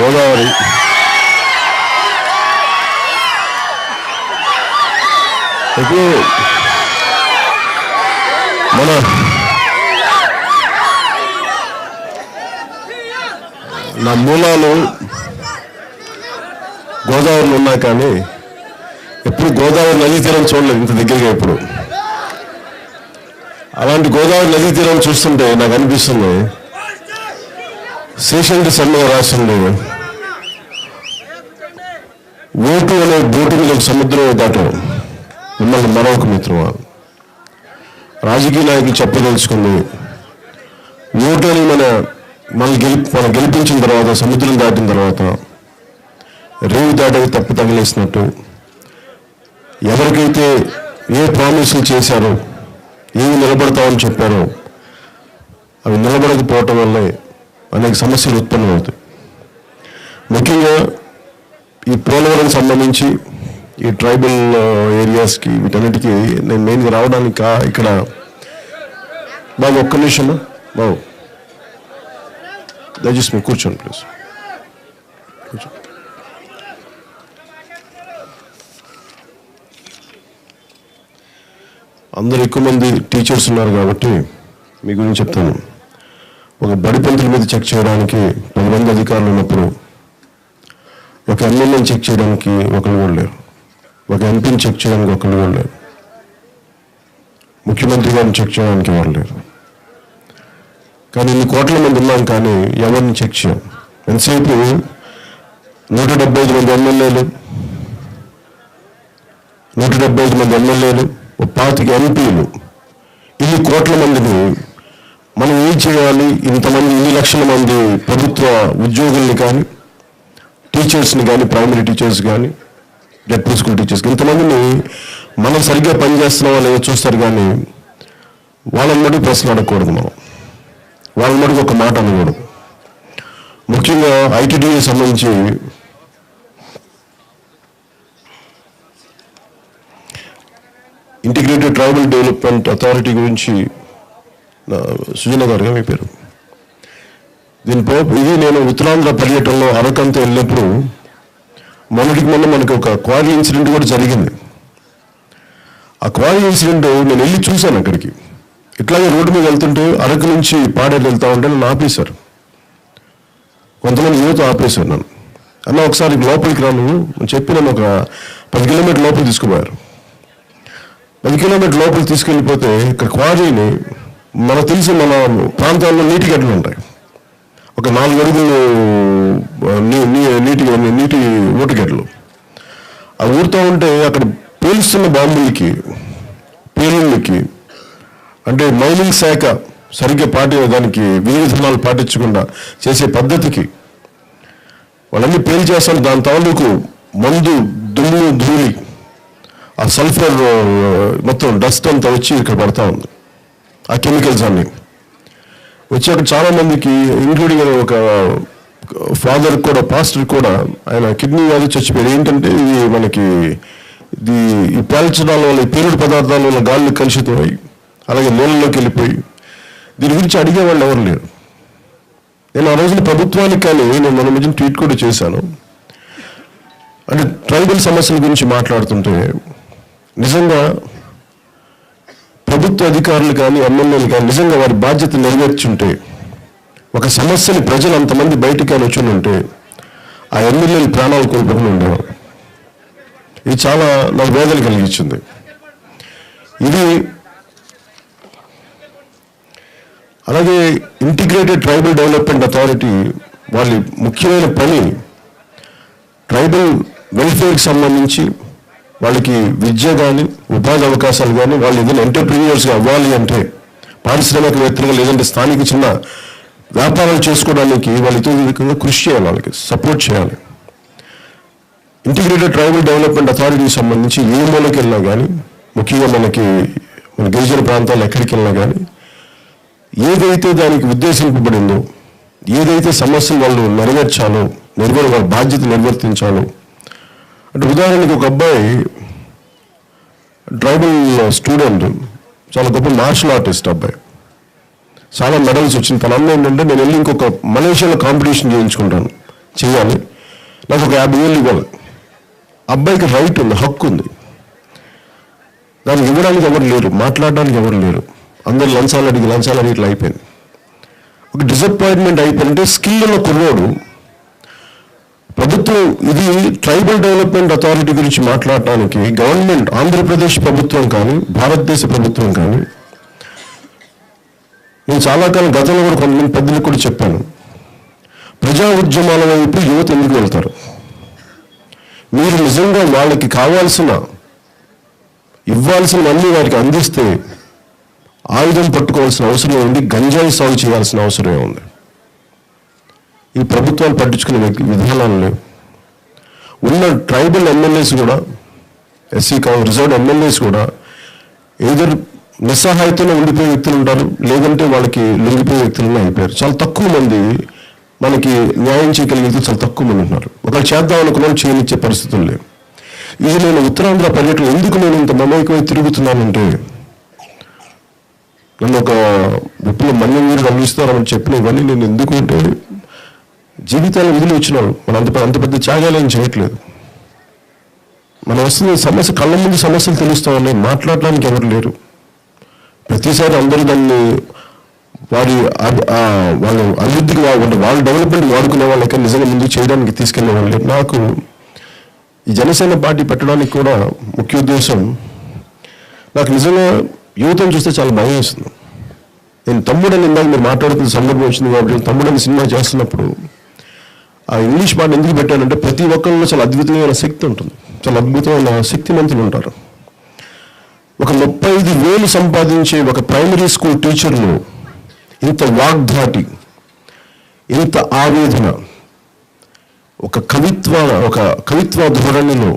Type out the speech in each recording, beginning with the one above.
గోదావరి ఇప్పుడు నా మూలాలు గోదావరిలో ఉన్నా కానీ ఎప్పుడు గోదావరి నదీ తీరం చూడలేదు ఇంత దగ్గరగా. ఇప్పుడు అలాంటి గోదావరి నదీ తీరం చూస్తుంటే నాకు అనిపిస్తుంది, శేషంటి సమ్మె రాసింది, ఓటు అనే బోటు మీద ఒక సముద్రం దాటం మిమ్మల్ని మరొక మిత్రమా. రాజకీయ నాయకులు చెప్పదలుచుకుంది, ఓటు అని మనం గెలిపించిన తర్వాత, సముద్రం దాటిన తర్వాత రేవు దాటవి తప్పు తగిలేసినట్టు ఎవరికైతే ఏ ప్రామిసులు చేశారో, ఏమి నిలబడతామని చెప్పారో అవి నిలబడకపోవటం వల్లే అనేక సమస్యలు ఉత్పన్నమవుతాయి. ముఖ్యంగా ఈ పోలవరం సంబంధించి ఈ ట్రైబల్ ఏరియాస్కి వీటన్నిటికీ నేను మెయిన్గా రావడానికి ఇక్కడ బాబు ఒక్క నిమిషం బాబు దయచేసి మీరు కూర్చోండి ప్లీజ్. కూర్చోండి. అందరు ఎక్కువ మంది టీచర్స్ ఉన్నారు కాబట్టి మీ గురించి చెప్తాను. ఒక బడి పంతుల మీద చెక్ చేయడానికి 10 మంది అధికారులు ఉన్నప్పుడు ఒక ఎమ్మెల్యేని చెక్ చేయడానికి ఒకరు కూడా లేరు, ఒక ఎంపీని చెక్ చేయడానికి ఒకరు కూడా లేరు, ముఖ్యమంత్రి గారిని చెక్ చేయడానికి ఎవరు లేరు. కానీ ఇన్ని కోట్ల మంది ఉన్నాం కానీ ఎవరిని చెక్ చేయం. ఎంతసేపు 175 మంది ఎమ్మెల్యేలు, 175 మంది ఎమ్మెల్యేలు, 25 ఎంపీలు, ఇన్ని కోట్ల మందిని మనం ఏం చేయాలి? ఇంతమంది, ఇన్ని లక్షల మంది ప్రభుత్వ ఉద్యోగుల్ని కానీ, టీచర్స్ని కానీ, ప్రైమరీ టీచర్స్ కానీ, డెప్యూటీ స్కూల్ టీచర్స్, ఇంతమందిని మనం సరిగ్గా పనిచేస్తున్నాం అని చూస్తారు కానీ వాళ్ళని మటుకు ప్రశ్న అడగకూడదు. మనం వాళ్ళ మటుకు ఒక మాట అనకూడదు. ముఖ్యంగా ఐటీడీఏ సంబంధించి ఇంటిగ్రేటెడ్ ట్రైబల్ డెవలప్మెంట్ అథారిటీ గురించి సుజన గారుగా మీ పేరు. ఇది నేను ఉత్తరాంధ్ర పర్యటనలో అరకంతా వెళ్ళినప్పుడు మొన్నటికి మొన్న మనకు ఒక క్వారీ ఇన్సిడెంట్ కూడా జరిగింది. ఆ క్వారీ ఇన్సిడెంట్ నేను వెళ్ళి చూశాను. అక్కడికి ఇట్లాగే రోడ్డు మీద వెళ్తుంటే అరకు నుంచి పాడేరు వెళ్తా ఉంటే నన్ను ఆపేశారు. కొంతమంది యువత ఆపేశారు నన్ను. అన్న ఒకసారి లోపలికి రాను చెప్పి నన్ను ఒక 10 కిలోమీటర్ లోపలికి తీసుకుపోయారు. 10 కిలోమీటర్ లోపలికి తీసుకెళ్ళిపోతే ఇక్కడ క్వారీని మనకు తెలిసి మన ప్రాంతాల్లో నీటి గడ్డలు ఉంటాయి. ఒక 4 అడుగులు నీటి ఊటగడ్డలు. ఆ ఊరుతూ ఉంటే అక్కడ పేలుస్తున్న బాంబులకి, పేలుళ్ళకి, అంటే మైనింగ్ శాఖ సరిగ్గా దానికి విధి విధానాలు పాటించకుండా చేసే పద్ధతికి వాళ్ళన్నీ పేలు చేస్తారు. దాని తాలూకు మందు, దుమ్ము, ధూళి, ఆ సల్ఫర్ మొత్తం డస్ట్ అంతా వచ్చి ఇక్కడ పడతా ఉంది. ఆ కెమికల్స్ అన్నీ వచ్చి అక్కడ చాలామందికి, ఇంక్లూడింగ్ ఒక ఫాదర్ కూడా, పాస్టర్ కూడా, ఆయన కిడ్నీ వ్యాధి చచ్చిపోయారు. ఏంటంటే ఇది మనకి ఈ పేల్చడాల వల్ల, ఈ పేలుడు పదార్థాల వల్ల గాల్లో కలుషితమై అలాగే నీళ్ళలోకి వెళ్ళిపోయి దీని గురించి అడిగేవాళ్ళు ఎవరు లేరు. నేను ఆ రోజున ప్రభుత్వానికి కానీ నేను మన మధ్య ట్వీట్ కూడా చేశాను. అంటే ట్రైబల్ సమస్యల గురించి మాట్లాడుతుంటే నిజంగా ప్రభుత్వ అధికారులు కానీ, ఎమ్మెల్యేలు కానీ నిజంగా వారి బాధ్యత నెరవేర్చుంటే, ఒక సమస్యని ప్రజలు అంతమంది బయటికి కానీ వచ్చి ఉంటే ఆ ఎమ్మెల్యేలు ప్రాణాలు కోల్పోకుండా ఉండేవారు. ఇది చాలా నాకు వేదన కలిగించింది. ఇది అలాగే ఇంటిగ్రేటెడ్ ట్రైబల్ డెవలప్మెంట్ అథారిటీ వాళ్ళ ముఖ్యమైన పని ట్రైబల్ వెల్ఫేర్కి సంబంధించి వాళ్ళకి విద్య కానీ, ఉపాధి అవకాశాలు కానీ, వాళ్ళు ఏదైనా ఎంటర్ప్రీనియర్స్గా అవ్వాలి అంటే, పారిశ్రామికవేత్తలుగా లేదంటే స్థానిక చిన్న వ్యాపారాలు చేసుకోవడానికి వాళ్ళతో విధంగా కృషి చేయాలి, వాళ్ళకి సపోర్ట్ చేయాలి. ఇంటిగ్రేటెడ్ ట్రైబల్ డెవలప్మెంట్ అథారిటీకి సంబంధించి ఏ మూలకి వెళ్ళినా కానీ, ముఖ్యంగా మన గిరిజన ప్రాంతాలు ఎక్కడికి వెళ్ళినా కానీ, ఏదైతే దానికి ఉద్దేశింపబడిందో, ఏదైతే సమస్యలు వాళ్ళు నెరవేర్చాలో, వాళ్ళ బాధ్యత నిర్వర్తించాలో. అంటే ఉదాహరణకి ఒక అబ్బాయి ట్రైబల్ స్టూడెంట్, చాలా గొప్ప మార్షల్ ఆర్టిస్ట్ అబ్బాయి, చాలా మెడల్స్ వచ్చింది. తన అన్న ఏంటంటే నేను వెళ్ళి ఇంకొక మలేషియాలో కాంపిటీషన్ చేయించుకుంటాను, చేయాలి, నాకు ఒక 50,000 ఇవ్వాలి. అబ్బాయికి రైట్ ఉంది, హక్కు ఉంది. దానికి ఇవ్వడానికి ఎవరు లేరు, మాట్లాడడానికి ఎవరు లేరు. అందరు లంచాలు అడిగి ఇట్లా అయిపోయింది. ఒక డిసప్పాయింట్మెంట్ అయిపోయిందంటే స్కిల్ ఉన్న కుర్రోడు ప్రభుత్వం ఇది ట్రైబల్ డెవలప్మెంట్ అథారిటీ గురించి మాట్లాడటానికి గవర్నమెంట్ ఆంధ్రప్రదేశ్ ప్రభుత్వం కానీ భారతదేశ ప్రభుత్వం కానీ, నేను చాలా కాలం గతంలో కూడా కొంతమంది పెద్దలకు కూడా చెప్పాను, ప్రజా ఉద్యమాల వైపు యువత ఎందుకు వెళ్తారు? మీరు నిజంగా వాళ్ళకి ఇవ్వాల్సినవన్నీ వారికి అందిస్తే ఆయుధం పట్టుకోవాల్సిన అవసరం ఉంది, గంజాయి సాగు చేయాల్సిన అవసరమే ఉంది. ఈ ప్రభుత్వాలు పట్టించుకునే విధానాలు లేవు. ఉన్న ట్రైబల్ ఎమ్మెల్యేస్ కూడా, ఎస్సీ రిజర్వ్డ్ ఎమ్మెల్యేస్ కూడా ఏదర్ నిస్సహాయతలో ఉండిపోయే వ్యక్తులు ఉంటారు, లేదంటే వాళ్ళకి లొంగిపోయే వ్యక్తులు అయిపోయారు. చాలా తక్కువ మంది మనకి న్యాయం చేయగలిగితే చాలా తక్కువ మంది ఉన్నారు. ఒకళ్ళు చేద్దాం అనుకున్నాను, చేయనిచ్చే పరిస్థితులు లేవు. ఇది నేను ఉత్తరాంధ్ర పర్యటన ఎందుకు నేను ఇంత మమేకమై తిరుగుతున్నానంటే, నన్ను ఒక విప్లవ మన్యం మీరు గమనిస్తారని చెప్పిన ఇవన్నీ నేను ఎందుకు అంటే, జీవితాలను విధులు వచ్చినాడు. మనం అంత పెద్ద త్యాగాలు ఏం చేయట్లేదు. మనం వస్తున్న సమస్య కళ్ళ ముందు సమస్యలు తెలుస్తూ ఉన్నాయి, మాట్లాడడానికి ఎవరు లేరు. ప్రతిసారి అందరూ దాన్ని వాళ్ళ అభివృద్ధికి వాళ్ళ డెవలప్మెంట్ వాడుకునే వాళ్ళకి నిజంగా ముందు చేయడానికి తీసుకెళ్లే వాళ్ళు. నాకు ఈ జనసేన పార్టీ పెట్టడానికి కూడా ముఖ్య ఉద్దేశం, నాకు నిజంగా యువతను చూస్తే చాలా భయం వేస్తుంది. నేను తమ్ముడని ఇందాక మీరు మాట్లాడుతున్న సందర్భం వచ్చింది కాబట్టి, తమ్ముడని సినిమా చేస్తున్నప్పుడు ఆ ఇంగ్లీష్ మాట ఎందుకు పెట్టానంటే, ప్రతి ఒక్కరిలో చాలా అద్భుతమైన శక్తి ఉంటుంది, చాలా అద్భుతమైన శక్తిమంతులు ఉంటారు. ఒక 35,000 సంపాదించే ఒక ప్రైమరీ స్కూల్ టీచర్లు ఇంత వాగ్ధాటి, ఇంత ఆవేదన, ఒక కవిత్వ ధోరణిలో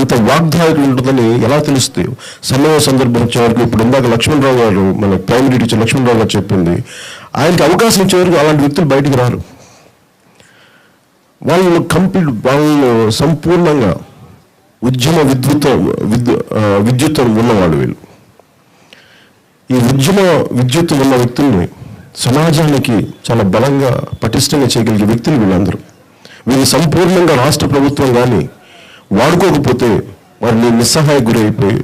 ఇంత వాగ్దాయకులు ఉంటుందని ఎలా తెలుస్తాయి? సమయ సందర్భం వచ్చే వరకు, ఇప్పుడు ఇందాక లక్ష్మణరావు గారు, మన ప్రైమరీ టీచర్ లక్ష్మణరావు గారు చెప్పింది, ఆయనకి అవకాశం ఇచ్చే వరకు అలాంటి వ్యక్తులు బయటికి రారు. వాళ్ళు సంపూర్ణంగా ఉద్యమ విద్యుత్వం ఉన్నవాళ్ళు వీళ్ళు. ఈ విద్యుత్తు ఉన్న వ్యక్తుల్ని సమాజానికి చాలా బలంగా పటిష్టంగా చేయగలిగే వ్యక్తులు వీళ్ళందరూ. వీళ్ళు సంపూర్ణంగా రాష్ట్ర ప్రభుత్వం కానీ వాడుకోకపోతే వారిని నిస్సహాయ గురైపోయి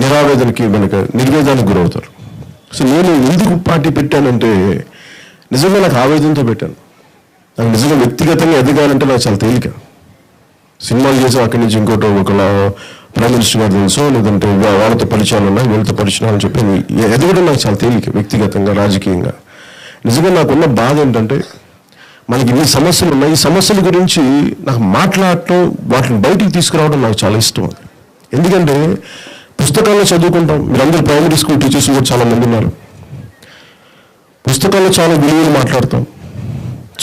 నిర్వేదానికి గురవుతారు. సో నేను ఎందుకు పార్టీ పెట్టానంటే, నిజంగా నాకు ఆవేదనతో పెట్టాను. నాకు నిజంగా వ్యక్తిగతంగా ఎదగాలంటే నాకు చాలా తేలిక. సినిమాలు చేసి అక్కడి నుంచి ఇంకోటి ఒకలా ప్రైమ్ మినిస్టర్ గారు తెలుసు, లేదంటే వాళ్ళతో పరిచయాలు ఉన్నాయి, వీళ్ళతో పరిచయాలు అని చెప్పి ఎదగడం నాకు చాలా తేలిక, వ్యక్తిగతంగా రాజకీయంగా. నిజంగా నాకున్న బాధ ఏంటంటే, మనకి ఇన్ని సమస్యలు ఉన్నాయి, ఈ సమస్యల గురించి నాకు మాట్లాడటం, వాటిని బయటికి తీసుకురావడం నాకు చాలా ఇష్టం. ఎందుకంటే పుస్తకాల్లో చదువుకుంటాం, మీరందరూ ప్రైమరీ స్కూల్ టీచర్స్ కూడా చాలా మంది ఉన్నారు. పుస్తకాల్లో చాలా విలువలు మాట్లాడతాం,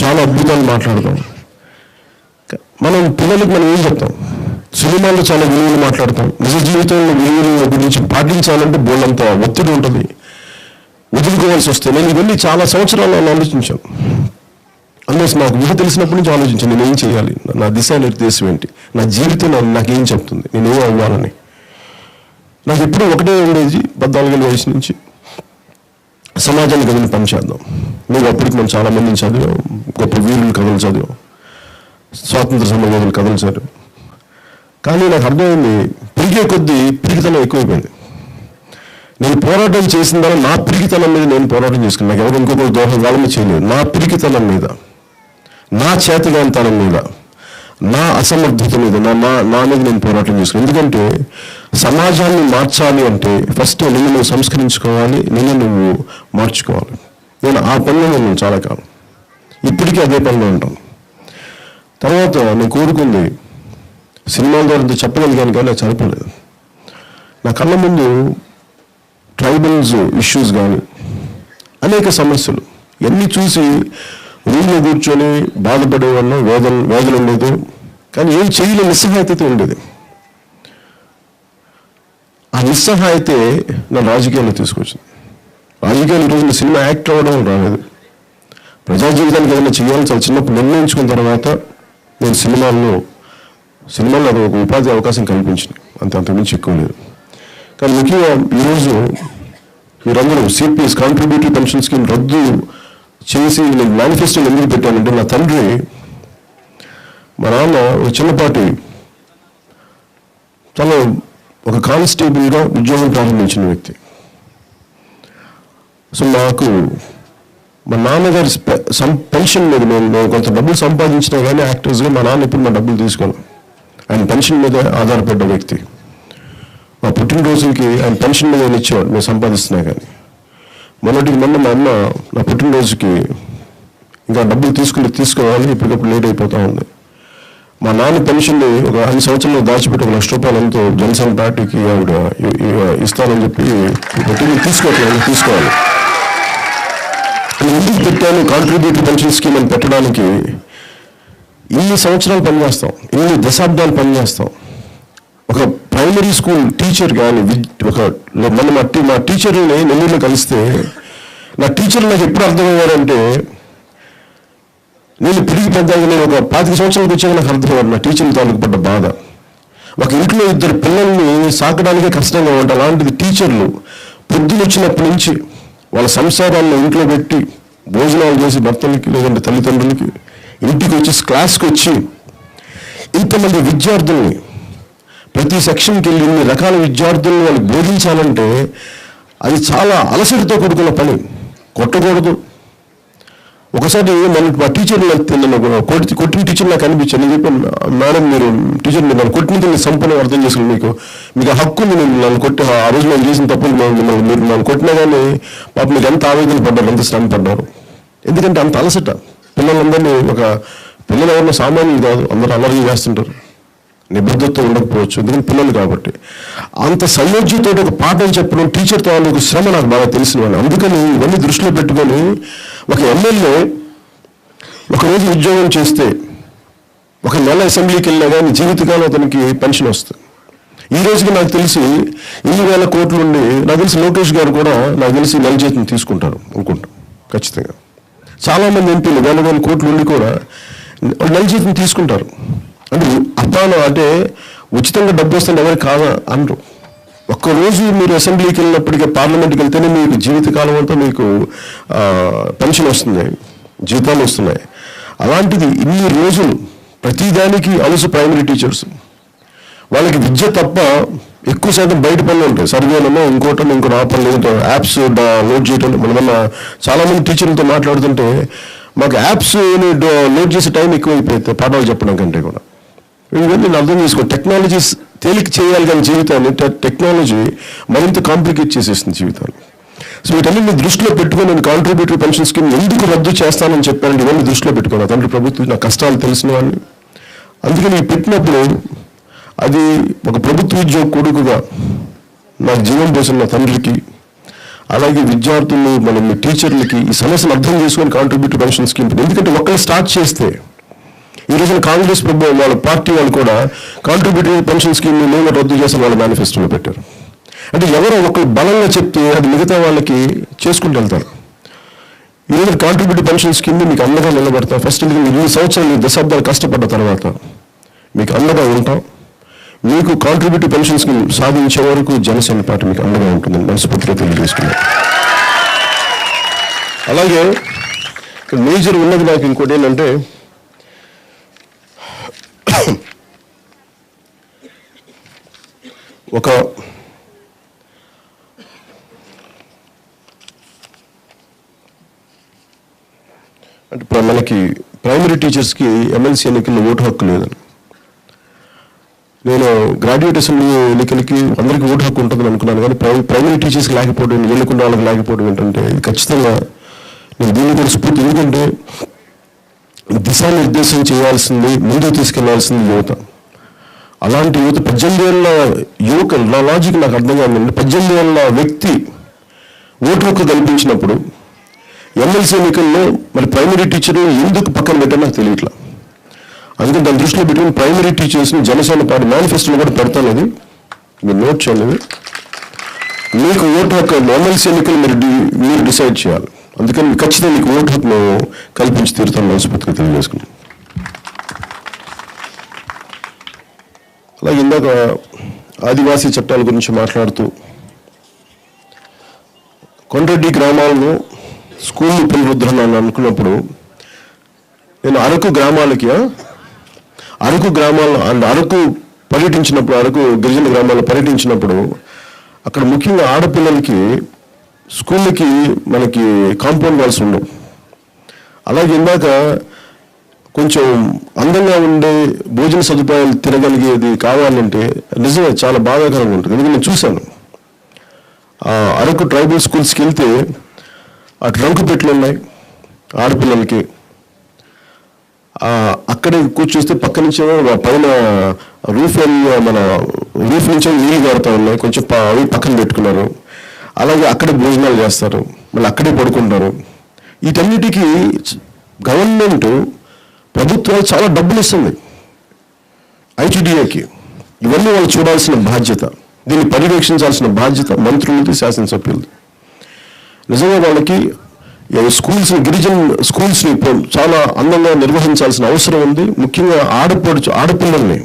చాలా అద్భుతాలు మాట్లాడతాం. మనం పిల్లలకు మనం ఏం చెప్తాం? సినిమాల్లో చాలా విలువలు మాట్లాడతాం. నిజ జీవితంలో విలువల గురించి పాటించాలంటే బోళ్ళంత ఒత్తిడి ఉంటుంది, వదులుకోవాల్సి వస్తే. నేను ఇవన్నీ చాలా సంవత్సరాలు ఆలోచించాను. ఆల్మోస్ట్ నాకు ఊహ తెలిసినప్పటి నుంచి ఆలోచించాను, నేను ఏం చేయాలి, నా దిశానిర్దేశం ఏంటి, నా జీవితం నాకేం చెప్తుంది, నేను ఏం అవ్వాలని. నాకు ఎప్పుడూ ఒకటే ఉండేది, 14 ఏళ్ళ వయసు నుంచి, సమాజానికి ఏదైనా పని చేద్దాం. నువ్వు అప్పటికి మనం చాలా మందిని చదివాం, గొప్ప వీరుల కథలు చదివాం, స్వాతంత్ర సమరయోధుల కథలు చదివాం. కానీ నాకు అర్థమైంది, పెరిగే కొద్దీ పిరికితనం ఎక్కువైపోయింది. నేను పోరాటం చేసిన ద్వారా నా పిరికితనం మీద నేను పోరాటం చేసుకున్నాను. నాకు ఎవరు ఇంకొకరు దోహం వాళ్ళని చేయలేదు. నా పిరికితనం మీద, నా చేతగాంతనం మీద, నా అసమర్థత మీద, నా మీద నేను పోరాటం చేసుకున్నాను. ఎందుకంటే సమాజాన్ని మార్చాలి అంటే ఫస్ట్ నిన్ను నువ్వు సంస్కరించుకోవాలి, నిన్ను నువ్వు మార్చుకోవాలి. నేను ఆ పనిలో నేను చాలా కాలం ఇప్పటికీ అదే పనిలో ఉంటాను. తర్వాత నేను కోరుకుంది సినిమాల ద్వారా చెప్పగలిగాను, కానీ అది సరిపోలేదు. నా కళ్ళ ముందు ట్రైబల్స్ ఇష్యూస్ కానీ అనేక సమస్యలు ఇవన్నీ చూసి రూమ్లో కూర్చొని బాధపడేవాళ్ళం, వేదన ఉండేది, కానీ ఏం చేయలేని నిస్సహాయత ఉండేది. ఆ నిస్సహాయతే నా రాజకీయాల్లో తీసుకొచ్చింది. రాజకీయాలు రోజున సినిమా యాక్టర్ అవ్వడం రాలేదు, ప్రజా జీవితానికి ఏదైనా చేయాలని చాలా చిన్నప్పుడు నిర్ణయించుకున్న తర్వాత నేను సినిమాల్లో అది ఒక ఉపాధి అవకాశం కల్పించింది, అంతకుమించి ఎక్కువ లేదు. కానీ ముఖ్యంగా ఈరోజు మీరందరూ సిపిఎస్ కాంట్రిబ్యూటరీ పెన్షన్ స్కీమ్ రద్దు చేసి నేను మేనిఫెస్టోని ఎందుకు పెట్టానంటే నా తండ్రి మా నాన్న ఒక చిన్నపాటి చాలా ఒక కానిస్టేబుల్గా ఉద్యోగం ప్రారంభించిన వ్యక్తి. సో నాకు మా నాన్నగారి పెన్షన్ మీద నేను కొంత డబ్బులు సంపాదించినా కానీ యాక్టర్స్గా మా నాన్న ఎప్పుడు మా డబ్బులు తీసుకోను. ఆయన పెన్షన్ మీద ఆధారపడ్డ వ్యక్తి. మా పుట్టినరోజులకి ఆయన పెన్షన్ మీద ఇచ్చేవాడు, నేను సంపాదిస్తున్నా కానీ. మొన్న మా అమ్మ నా పుట్టినరోజుకి ఇంకా డబ్బులు తీసుకోవాలి, ఇప్పటికప్పుడు లేట్ అయిపోతూ ఉంది. మా నాన్న పెన్షన్ని ఒక 5 సంవత్సరాలు దాచిపెట్టి ₹1,00,000 జనసేన పార్టీకి ఆవిడ ఇస్తానని చెప్పి తీసుకోవాలి. ఎందుకు పెట్టాను కాంట్రిబ్యూటరీ పెన్షన్ స్కీమ్ అని పెట్టడానికి? ఇన్ని సంవత్సరాలు పనిచేస్తాం, ఇన్ని దశాబ్దాలు పనిచేస్తాం. ఒక ప్రైమరీ స్కూల్ టీచర్ కానీ మా టీచర్ని నెల్లూరులో కలిస్తే నా టీచర్ నాకు ఎప్పుడు అర్థమయ్యారంటే, నేను తిరిగి పెద్దగా నేను ఒక 25 సంవత్సరాలకు వచ్చాక నాకు అర్థమయ్యారు నా టీచర్ల తాలూకు పడ్డ బాధ. ఒక ఇంట్లో 2 పిల్లల్ని సాకడానికే కష్టంగా ఉంటాయి. అలాంటిది టీచర్లు పొద్దున వచ్చినప్పటి నుంచి వాళ్ళ సంసారాలను ఇంట్లో పెట్టి భోజనాలు చేసి భర్తలకి లేదంటే తల్లిదండ్రులకి ఇంటికి వచ్చి క్లాస్కి వచ్చి ఇంతమంది విద్యార్థుల్ని ప్రతి సెక్షన్కి వెళ్ళి ఇన్ని రకాల విద్యార్థులను వాళ్ళకి బోధించాలంటే అది చాలా అలసటతో కూడుకున్న పని. కొట్టకూడదు. ఒకసారి మా టీచర్ కొట్టిన టీచర్ నాకు అనిపించాను. నేను చెప్పాను, మేడం మీరు టీచర్ మీరు నన్ను కొట్టిన సంపూర్ణ అర్థం చేసుకుని మీకు హక్కు ఉంది. నన్ను కొట్టి ఆ రోజు నేను చేసిన తప్పులు మీరు నన్ను కొట్టినా కానీ పాప మీకు ఎంత ఆవేదన పడ్డారు, ఎంత శ్రమ పడ్డారు. ఎందుకంటే అంత అలసట. పిల్లలందరినీ పిల్లలు ఎవరిన సామాన్యులు కాదు, అందరూ అలర్జీ చేస్తుంటారు. నిబద్ధతతో ఉండకపోవచ్చు, ఎందుకంటే పిల్లలు కాబట్టి. అంత సంయోజ్యతో ఒక పాఠం చెప్పడం టీచర్ తాలూకు శ్రమ నాకు బాగా తెలిసిన వాళ్ళు. అందుకని ఇవన్నీ దృష్టిలో పెట్టుకొని ఒక ఎమ్మెల్యే ఒకరోజు ఉద్యోగం చేస్తే 1 నెల అసెంబ్లీకి వెళ్ళినా కానీ జీవితకాలం అతనికి పెన్షన్ వస్తుంది. ఈ రోజుకి నాకు తెలిసి 1,000 కోట్లు ఉండి నాకు తెలిసి లోకేష్ గారు కూడా నాకు తెలిసి నెల జీతం తీసుకుంటారు అనుకుంటాం ఖచ్చితంగా. చాలామంది ఎంపీలు 1,000 కోట్లు ఉండి కూడా నెల జీతం తీసుకుంటారు. అంటే ఉచితంగా డబ్బు వస్తుంది ఎవరికి కాదా అనరు. ఒక్కరోజు మీరు అసెంబ్లీకి వెళ్ళినప్పటికీ పార్లమెంట్కి వెళ్తేనే మీకు జీవితకాలం అంతా మీకు పెన్షన్ వస్తుంది, జీతాలు వస్తున్నాయి. అలాంటిది ఇన్ని రోజులు ప్రతిదానికి అలసు ప్రైమరీ టీచర్స్. వాళ్ళకి విద్య తప్ప ఎక్కువ శాతం బయట పనులు ఉంటాయి. సర్వేలలో ఇంకో పనులు లేదు. యాప్స్ లోడ్ చేయటం. మన చాలామంది టీచర్లతో మాట్లాడుతుంటే మాకు యాప్స్ లోడ్ చేసే టైం ఎక్కువైపోతుంది పాఠాలు చెప్పడం కంటే కూడా. ఇవన్నీ నేను అర్థం చేసుకో. టెక్నాలజీస్ తేలిక చేయాలి కానీ జీవితాన్ని టెక్నాలజీ మరింత కాంప్లికేట్ చేసేస్తుంది జీవితాన్ని. సో వీటన్ని దృష్టిలో పెట్టుకొని నేను కాంట్రిబ్యూటరీ పెన్షన్ స్కీమ్ ఎందుకు రద్దు చేస్తానని చెప్పానంటే ఇవన్నీ దృష్టిలో పెట్టుకున్నా. తండ్రి ప్రభుత్వం నా కష్టాలు తెలిసిన వాడిని. అందుకని పెట్టినప్పుడు అది ఒక ప్రభుత్వ ఉద్యోగ కొడుకుగా నాకు జీవం పోసిన నా తండ్రికి, అలాగే విద్యార్థులు మీ టీచర్లకి ఈ సమస్యను అర్థం చేసుకొని కాంట్రిబ్యూటరీ పెన్షన్ స్కీమ్. ఎందుకంటే ఒకళ్ళు స్టార్ట్ చేస్తే ఈ రోజున కాంగ్రెస్ ప్రభుత్వం వాళ్ళ పార్టీ వాళ్ళు కూడా కాంట్రిబ్యూటరీ పెన్షన్ స్కీమ్ని మేము రద్దు చేసిన వాళ్ళ మేనిఫెస్టోలో పెట్టారు. అంటే ఎవరో ఒకరు బలంగా చెప్తే అది మిగతా వాళ్ళకి చేసుకుంటూ వెళ్తారు. ఈరోజు కాంట్రిబ్యూటరీ పెన్షన్ స్కీమ్ని మీకు అండగా నిలబడతాం. ఫస్ట్ ఎందుకంటే 2 సంవత్సరాలు దశాబ్దాలు కష్టపడ్డ తర్వాత మీకు అండగా ఉంటాం. మీకు కాంట్రిబ్యూటరీ పెన్షన్ స్కీమ్ సాధించే వరకు జనసేన పార్టీ మీకు అండగా ఉంటుందని మనస్ఫూర్తిగా తెలియజేసుకున్నాం. అలాగే ఇక్కడ మేజర్ ఉన్నది నాకు ఇంకోటి ఏంటంటే అంటే మనకి ప్రైమరీ టీచర్స్కి ఎమ్మెల్సీ ఎన్నికల్లో ఓటు హక్కు లేదని. నేను గ్రాడ్యుయేట్ అసెంబ్లీ ఎన్నికలకి అందరికీ ఓటు హక్కు ఉంటుందని అనుకున్నాను. కానీ ప్రైమరీ టీచర్స్కి లేకపోవడం, ఎన్నుకున్న వాళ్ళకి లేకపోవడం ఏంటంటే ఇది ఖచ్చితంగా నేను దీన్ని కూడా స్ఫూర్తి. ఎందుకంటే దిశానిర్దేశం చేయాల్సింది, ముందుకు తీసుకెళ్లాల్సింది యువత. అలాంటి యువత 18 ఏళ్ళ యువకులు, నా లాజిక్ నాకు అర్థం కాదండి. 18 ఏళ్ళ వ్యక్తి ఓటు హక్కు కల్పించినప్పుడు ఎమ్మెల్సీ ఎన్నికల్లో మరి ప్రైమరీ టీచర్ ఎందుకు పక్కన పెట్టారో నాకు తెలియట్లా. అందుకని దాని దృష్టిలో పెట్టుకుని ప్రైమరీ టీచర్స్ని జనసేన పార్టీ మేనిఫెస్టోలో కూడా పెడతాను. అది మీరు నోట్ చేయాలి. మీకు ఓటు హక్కు ఎమ్మెల్సీ ఎన్నికలు మీరు డిసైడ్ చేయాలి. అందుకని ఖచ్చితంగా మీకు ఓటు హక్కు మేము కల్పించి తీరుతాను మనస్ఫూర్తిగా తెలియజేసుకున్నాం. అలాగే ఇందాక ఆదివాసీ చట్టాల గురించి మాట్లాడుతూ కొండరెడ్డి గ్రామాలను స్కూల్ పునరుద్ధరణ అని అనుకున్నప్పుడు నేను అరకు పర్యటించినప్పుడు, అరకు గిరిజన గ్రామాల్లో పర్యటించినప్పుడు అక్కడ ముఖ్యంగా ఆడపిల్లలకి స్కూల్కి మనకి కాంపౌండ్ వాల్స్ ఉండవు. అలాగే ఇందాక కొంచెం అందంగా ఉండే భోజన సదుపాయాలు తినగలిగేది కావాలంటే నిజమే చాలా బాధాకరంగా ఉంటుంది. ఎందుకంటే నేను చూశాను అరకు ట్రైబల్ స్కూల్స్కి వెళ్తే ఆ ట్రంక్ పెట్లు ఉన్నాయి ఆడపిల్లలకి. అక్కడే కూర్చొస్తే పక్క నుంచి పైన మన రూఫ్ నుంచి నీళ్ళు కారుతా ఉన్నాయి, కొంచెం అవి పక్కన పెట్టుకున్నారు. అలాగే అక్కడే భోజనాలు చేస్తారు, మళ్ళీ అక్కడే పడుకుంటారు. వీటన్నిటికీ గవర్నమెంట్ ప్రభుత్వాలు చాలా డబ్బులు ఇస్తుంది ఐటీడీఏకి. ఇవన్నీ వాళ్ళు చూడాల్సిన బాధ్యత, దీన్ని పర్యవేక్షించాల్సిన బాధ్యత మంత్రులది, శాసనసభ్యులది. నిజంగా వాళ్ళకి గిరిజన స్కూల్స్ని చాలా అందంగా నిర్వహించాల్సిన అవసరం ఉంది. ముఖ్యంగా ఆడపిల్లల్ని,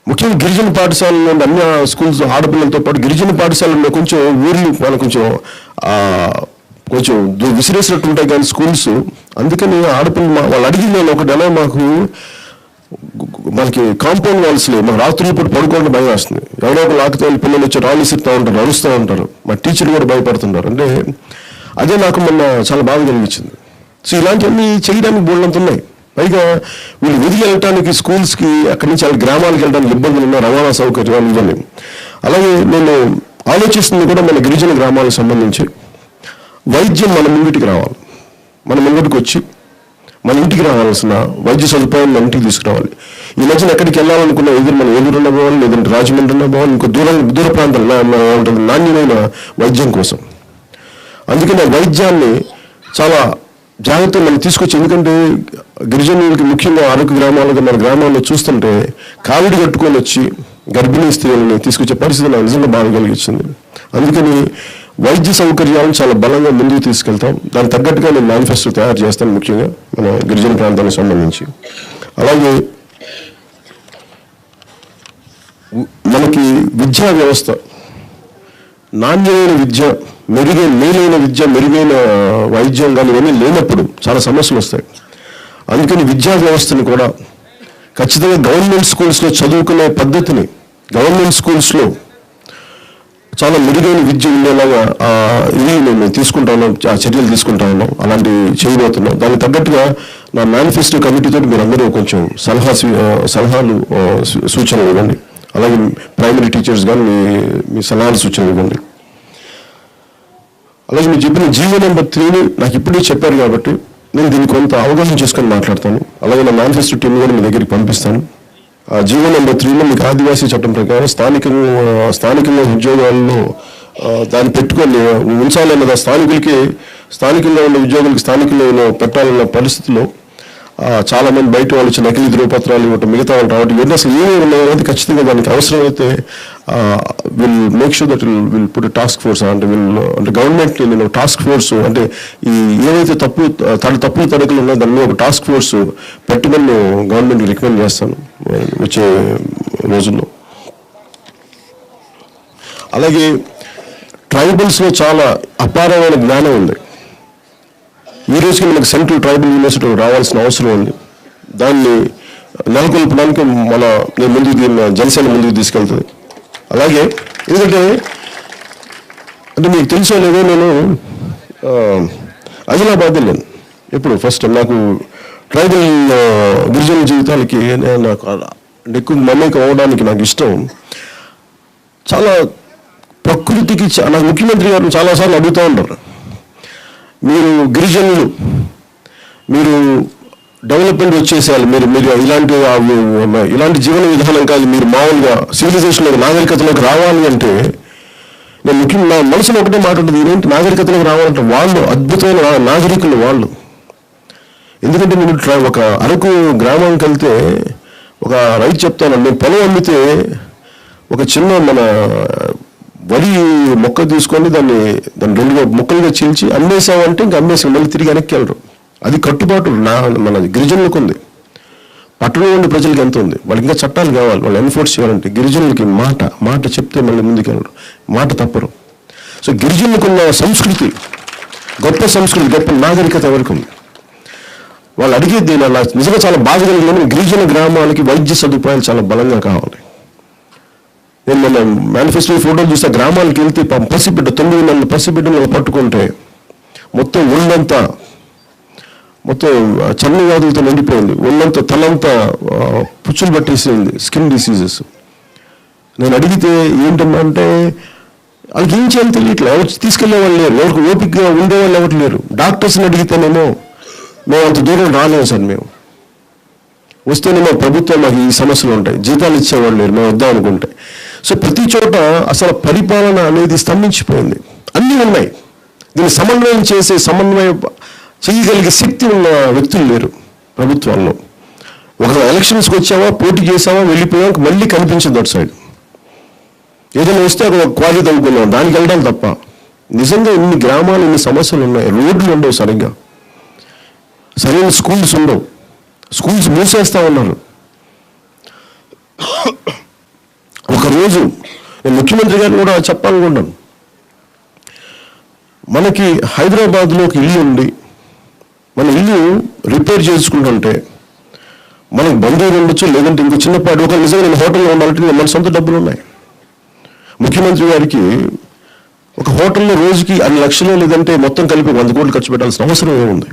ముఖ్యంగా గిరిజన పాఠశాలలో అన్ని స్కూల్స్ ఆడపిల్లలతో పాటు గిరిజన పాఠశాలలో కొంచెం ఊర్లు వాళ్ళు కొంచెం విసిరేసినట్టు ఉంటాయి కానీ స్కూల్స్. అందుకని ఆడపిల్ల వాళ్ళు అడిగింది నేను ఒకటి, ఎలా మనకి కాంపౌండ్ వాల్స్ లేవు, మాకు రాత్రులు పూట పడుకోవడం భయం వస్తుంది. ఎవరో ఒక లాక్తో పిల్లలు వచ్చి రాళ్ళు ఇస్తూ ఉంటారు, అరుస్తూ ఉంటారు, మా టీచర్లు కూడా భయపడుతుంటారు. అంటే అదే నాకు మొన్న చాలా బాధ కలిగించింది. సో ఇలాంటివన్నీ చేయడానికి బోల్డంత ఉన్నాయి. పైగా వీళ్ళు విధి వెళ్ళటానికి స్కూల్స్కి అక్కడి నుంచి వాళ్ళ గ్రామాలకు వెళ్ళడానికి ఇబ్బందులు ఉన్నాయి, రవాణా సౌకర్యాలు ఇవన్నీ. అలాగే నేను ఆలోచిస్తుంది కూడా మన గిరిజన గ్రామాలకు సంబంధించి వైద్యం మన ముంగిటికి రావాలి. మన ముంగిటికి వచ్చి మన ఇంటికి రావాల్సిన వైద్య సదుపాయం మన ఇంటికి తీసుకురావాలి. ఈ మధ్యన ఎక్కడికి వెళ్ళాలనుకున్నా ఎదురు మనం ఎదురున్న పోవాలి, లేదంటే రాజమండ్రి పోవాలి, ఇంకో దూర ప్రాంతాల్లో ఉంటుంది నాణ్యమైన వైద్యం కోసం. అందుకని వైద్యాన్ని చాలా జాగ్రత్తగా మనం తీసుకొచ్చి, ఎందుకంటే గిరిజనులకి ముఖ్యంగా అరకు గ్రామాలుగా మన గ్రామాల్లో చూస్తుంటే కావిడి కట్టుకొని వచ్చి గర్భిణీ స్త్రీలని తీసుకొచ్చే పరిస్థితి నాకు నిజంగా బాధ కలిగించింది. అందుకని వైద్య సౌకర్యాలను చాలా బలంగా ముందుకు తీసుకెళ్తాం. దానికి తగ్గట్టుగా నేను మేనిఫెస్టో తయారు చేస్తాను, ముఖ్యంగా మన గిరిజన ప్రాంతానికి సంబంధించి. అలాగే మనకి విద్యా వ్యవస్థ, నాణ్యమైన విద్య, మేలైన విద్య, మెరుగైన వైద్యం కానీ ఇవన్నీ లేనప్పుడు చాలా సమస్యలు వస్తాయి. అందుకని విద్యా వ్యవస్థను కూడా ఖచ్చితంగా గవర్నమెంట్ స్కూల్స్లో చదువుకునే పద్ధతిని, గవర్నమెంట్ స్కూల్స్లో చాలా మెరుగైన విద్య ఉండేలాగా ఇవి మేము తీసుకుంటా ఉన్నాం, చర్యలు తీసుకుంటా ఉన్నాం, అలాంటివి చేయబోతున్నాం. దానికి తగ్గట్టుగా నా మేనిఫెస్టో కమిటీతో మీరు అందరూ కొంచెం సలహాలు సూచనలు ఇవ్వండి. అలాగే ప్రైమరీ టీచర్స్ కానీ మీ సలహాలు సూచనలు ఇవ్వండి. అలాగే మీరు చెప్పిన జీవో నెంబర్ 3ని నాకు ఇప్పుడే చెప్పారు కాబట్టి నేను దీన్ని కొంత అవగాహన చేసుకొని మాట్లాడతాను. అలాగే నా మేనిఫెస్టో టీం కూడా మీ దగ్గరికి పంపిస్తాను. ఆ జీవో నెంబర్ 3లో మీకు ఆదివాసీ చట్టం ప్రకారం స్థానికంగా ఉద్యోగాల్లో దాన్ని పెట్టుకొని ఉంచాలన్నది స్థానికంగా ఉన్న ఉద్యోగులకి స్థానికంగా పెట్టాలన్న పరిస్థితిలో చాలా మంది బయట వాళ్ళు వచ్చి నకిలీ ధృవపత్రాలు ఇవ్వటం, మిగతా వాళ్ళు రావడం, ఇవన్నీ అసలు ఏమేమి ఉన్నాయనేది ఖచ్చితంగా దానికి అవసరమైతే will make sure that will put task force, అంటే గవర్నమెంట్ నేను టాస్క్ ఫోర్స్, అంటే ఈ ఏవైతే తప్పులు తడకలు ఉన్నాయో దాని మీద ఒక టాస్క్ ఫోర్స్ పెట్టమని నేను గవర్నమెంట్కి రికమెండ్ చేస్తాను వచ్చే రోజుల్లో. అలాగే ట్రైబల్స్లో చాలా అపారమైన జ్ఞానం ఉంది. ఈ రోజుకి మనకు సెంట్రల్ ట్రైబల్ యూనివర్సిటీ రావాల్సిన అవసరం ఉంది. దాన్ని నెలకొల్పడానికి నేను జనసేన ముందుకు తీసుకెళ్తుంది. అలాగే ఎందుకంటే మీకు తెలుసో లేదో, నేను ఆదిలాబాద్ వెళ్ళాను ఎప్పుడు ఫస్ట్. నాకు ట్రైబల్ గిరిజన జీవితాలకి నాకు ఎక్కువ మమేకం అవ్వడానికి నాకు ఇష్టం. చాలా ప్రకృతికి నాకు ముఖ్యమంత్రి గారు చాలాసార్లు అడుగుతూ ఉంటారు, మీరు గిరిజనులు మీరు డెవలప్మెంట్ వచ్చేసేయాలి, మీరు ఇలాంటి జీవన విధానం కాదు, మీరు మామూలుగా సివిలైజేషన్లో నాగరికతలోకి రావాలి అంటే, నేను ముఖ్యంగా నా మనసులో ఒకటే మాట ఉంటుంది, ఇదేంటి నాగరికతలోకి రావాలంటే వాళ్ళు అద్భుతమైన నాగరికులు వాళ్ళు. ఎందుకంటే నేను ఒక అరకు గ్రామానికి వెళ్తే ఒక రైతు చెప్తాను, నేను పొలం అమ్మితే ఒక చిన్న మన వరి మొక్క తీసుకొని దాన్ని 2 ముక్కలుగా చీల్చి అమ్మేసామంటే ఇంకా అమ్మేసాం, మళ్ళీ తిరిగి వెనక్కి వెళ్ళరు. అది కట్టుబాటు మన గిరిజనులకు ఉంది. పట్టణంలో ఉండే ప్రజలకు ఎంత ఉంది, వాళ్ళకి ఇంకా చట్టాలు కావాలి, వాళ్ళు ఎన్ఫోర్స్ చేయాలంటే. గిరిజనులకి మాట చెప్తే మళ్ళీ ముందుకెళ్ళరు, మాట తప్పరు. సో గిరిజనులకు ఉన్న సంస్కృతి గొప్ప సంస్కృతి, గొప్ప నాగరికత ఎవరికి ఉంది? వాళ్ళు అడిగేది అలా నిజంగా చాలా బాధ కలిగిన గిరిజన గ్రామాలకి వైద్య సదుపాయాలు చాలా బలంగా కావాలి. నేను మన మేనిఫెస్టో ఫోటోలు చూస్తే గ్రామాలకు వెళ్తే పసిబిడ్డ 9 నెలల పసిబిడ్డను పట్టుకుంటే మొత్తం ఒళ్ళంతా మొత్తం చర్మ వ్యాధులతో నిండిపోయింది, ఒళ్ళంతా తలంతా పుచ్చులు పట్టేసింది, స్కిన్ డిసీజెస్. నేను అడిగితే ఏంటమ్మా అంటే వాళ్ళకి ఏం చేయాలి తెలియట్లే, ఎవరు తీసుకెళ్లేవాళ్ళు లేరు, ఎవరికి ఓపికగా ఉండేవాళ్ళు ఎవరు లేరు. డాక్టర్స్ని అడిగితేనేమో మేము అంత దూరం రాలేము సార్, మేము వస్తేనేమో ప్రభుత్వం మాకు ఈ సమస్యలు ఉంటాయి, జీతాలు ఇచ్చేవాళ్ళు లేరు మేము వద్దాం అనుకుంటే. సో ప్రతి చోట అసలు పరిపాలన అనేది స్తంభించిపోయింది. అన్నీ ఉన్నాయి, దీన్ని సమన్వయం చేయగలిగే శక్తి ఉన్న వ్యక్తులు లేరు ప్రభుత్వాల్లో. ఒక ఎలక్షన్స్కి వచ్చావా, పోటీ చేసావా, వెళ్ళిపోయాక మళ్ళీ కనిపించదు అటు సైడ్. ఏదైనా వస్తే ఒక క్వాలిటీ తగ్గుకున్నాం దానికి వెళ్ళడం తప్ప. నిజంగా ఇన్ని గ్రామాలు ఇన్ని సమస్యలు ఉన్నాయి. రోడ్లు ఉండవు సరిగ్గా, సరైన స్కూల్స్ ఉండవు, స్కూల్స్ మూసేస్తా ఉన్నారు. ఒకరోజు నేను ముఖ్యమంత్రి గారిని కూడా చెప్పాలనుకుంటాను, మనకి హైదరాబాద్లో ఒక ఇల్లు ఉంది, మన ఇల్లు రిపేర్ చేసుకుంటుంటే మనకు బంధువులు ఉండొచ్చు, లేదంటే ఇంకో చిన్నపాటి ఒక నిజంగా నేను హోటల్లో ఉండాలంటే మన సొంత డబ్బులు ఉన్నాయి. ముఖ్యమంత్రి గారికి ఒక హోటల్లో రోజుకి 5 లక్షలు లేదంటే మొత్తం కలిపి 100 కోట్లు ఖర్చు పెట్టాల్సిన అవసరం ఏముంది?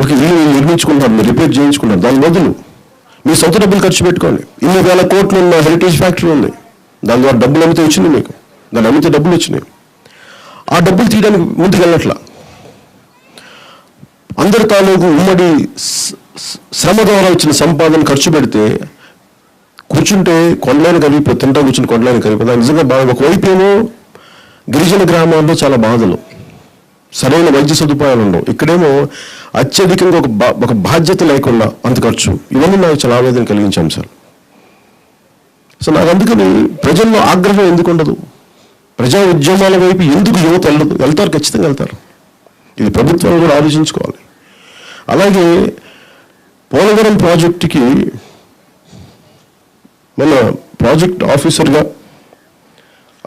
ఒక ఇల్లు నిర్మించుకున్నారు, మీరు రిపేర్ చేయించుకున్నారు, దాని బదులు మీ సొంత డబ్బులు ఖర్చు పెట్టుకోండి. 1,000 కోట్లు ఉన్న హెరిటేజ్ ఫ్యాక్టరీ ఉంది, దాని ద్వారా డబ్బులు అమ్మితే వచ్చింది, మీకు దాన్ని అమ్మితే డబ్బులు వచ్చినాయి. ఆ డబ్బులు తీయడానికి ముందుకు వెళ్ళట్లా. అందరి తాలూకు ఉమ్మడి శ్రమ ద్వారా వచ్చిన సంపాదన ఖర్చు పెడితే కూర్చుంటే కొండలైన కలిపి తింటా కూర్చుని కొండలైన కలిపి నిజంగా బాగా. ఒకవైపు ఏమో గిరిజన గ్రామాల్లో చాలా బాధలు, సరైన వైద్య సదుపాయాలు ఉండవు. ఇక్కడేమో అత్యధికంగా ఒక బాధ్యత లేకుండా అంత ఖర్చు. ఇవన్నీ నాకు చాలా ఆవేదన కలిగించాం సార్. సో నాకు అందుకని ప్రజల్లో ఆగ్రహం ఎందుకు ఉండదు? ప్రజా ఉద్యమాల వైపు ఎందుకు యువత వెళ్ళదు? వెళ్తారు, ఖచ్చితంగా వెళ్తారు. ఇది ప్రభుత్వాలు కూడా ఆలోచించుకోవాలి. అలాగే పోలవరం ప్రాజెక్టుకి మన ప్రాజెక్ట్ ఆఫీసర్గా,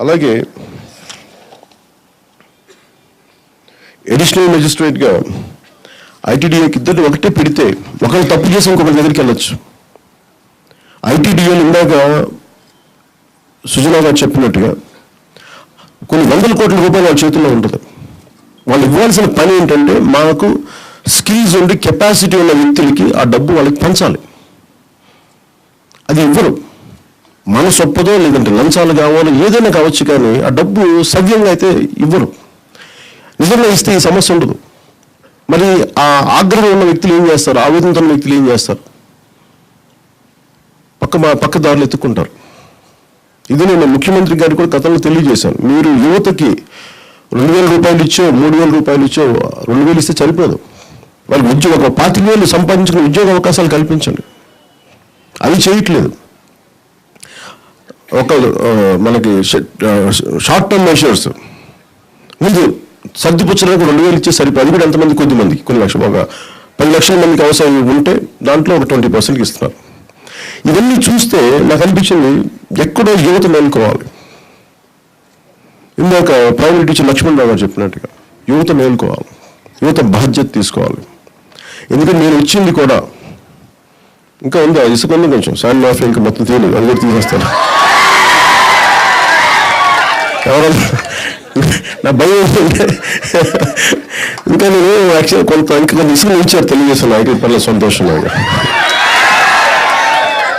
అలాగే అడిషనల్ మెజిస్ట్రేట్గా ఐటీడీఏకి ఇద్దరు ఒకటే పెడితే ఒకరు తప్పు చేసి ఇంకొకరి దగ్గరికి వెళ్ళొచ్చు. ఐటీడీఏలు ఇందాక సుజనా గారు చెప్పినట్టుగా కొన్ని 100 కోట్ల రూపాయలు వాళ్ళ చేతుల్లో ఉంటుంది. వాళ్ళు ఇవ్వాల్సిన పని ఏంటంటే మాకు స్కిల్స్ ఉండి కెపాసిటీ ఉన్న వ్యక్తులకి ఆ డబ్బు వాళ్ళకి పంచాలి. అది ఇవ్వరు. మన సొప్పదో లేదంటే లంచాలు కావాలో ఏదైనా కావచ్చు, కానీ ఆ డబ్బు సవ్యంగా అయితే ఇవ్వరు. నిజంగా ఇస్తే ఈ సమస్య ఉండదు. మరి ఆ ఆగ్రహం ఉన్న వ్యక్తులు ఏం చేస్తారు? ఆవేదనతో ఉన్న వ్యక్తులు ఏం చేస్తారు? పక్క దారులు ఎత్తుక్కుంటారు. ఇది నేను ముఖ్యమంత్రి గారికి కూడా గతంలో తెలియజేశాను. మీరు యువతకి 2,000 రూపాయలు ఇచ్చో, 3,000 రూపాయలు ఇచ్చో, 2,000 ఇస్తే సరిపోదు. వాళ్ళకి ఉద్యోగం 25,000 సంపాదించుకుని ఉద్యోగ అవకాశాలు కల్పించండి. అవి చేయట్లేదు. ఒక మనకి షార్ట్ టర్మ్ మెషర్స్ ముందు సర్దిపుచ్చడానికి 2,000 ఇచ్చే సరిపోయి. అది కూడా ఎంతమంది? కొద్దిమందికి, కొన్ని లక్షలు, ఒక 10 లక్షల మందికి అవసరం ఉంటే దాంట్లో ఒక 20% ఇస్తున్నారు. ఇవన్నీ చూస్తే నాకు అనిపించింది ఎక్కడో యువత మేల్కోవాలి. ఇందాక ప్రైవేట్ టీచర్ లక్ష్మణరావు గారు చెప్పినట్టుగా యువత మేల్కోవాలి, యువత బాధ్యత తీసుకోవాలి. ఎందుకంటే నేను వచ్చింది కూడా ఇంకా ఉందా, ఇసుక ఉంది కొంచెం, శాండ్ మాఫియా ఇంకా మొత్తం తెలియదు, అది కూడా తీసేస్తాను. ఎవరన్నా నా భయం ఏంటంటే ఇంకా నేను యాక్చువల్ కొంత ఇసుక ఇచ్చారు తెలియజేస్తాను. ఐటీ పర్లేదు, సంతోషంగా.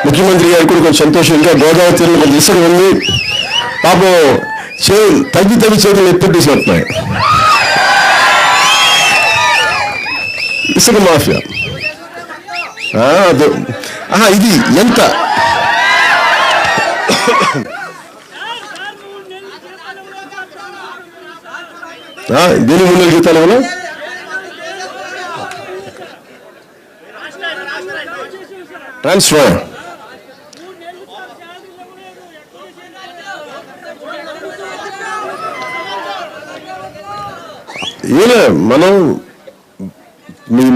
ముఖ్యమంత్రి గారికి కూడా కొంచెం సంతోషం. ఇంకా గోదావరి తీరులో కొంత ఇసుక ఉంది, పాపం తగ్గి చేతులు ఎత్తుపెట్టేసినట్టున్నాయి. ఇసుక మాఫియా ఇది ఎంత దీని ముందు గీతాలు ఏమన్నా ట్రాన్స్ఫర్ ఏలే మనం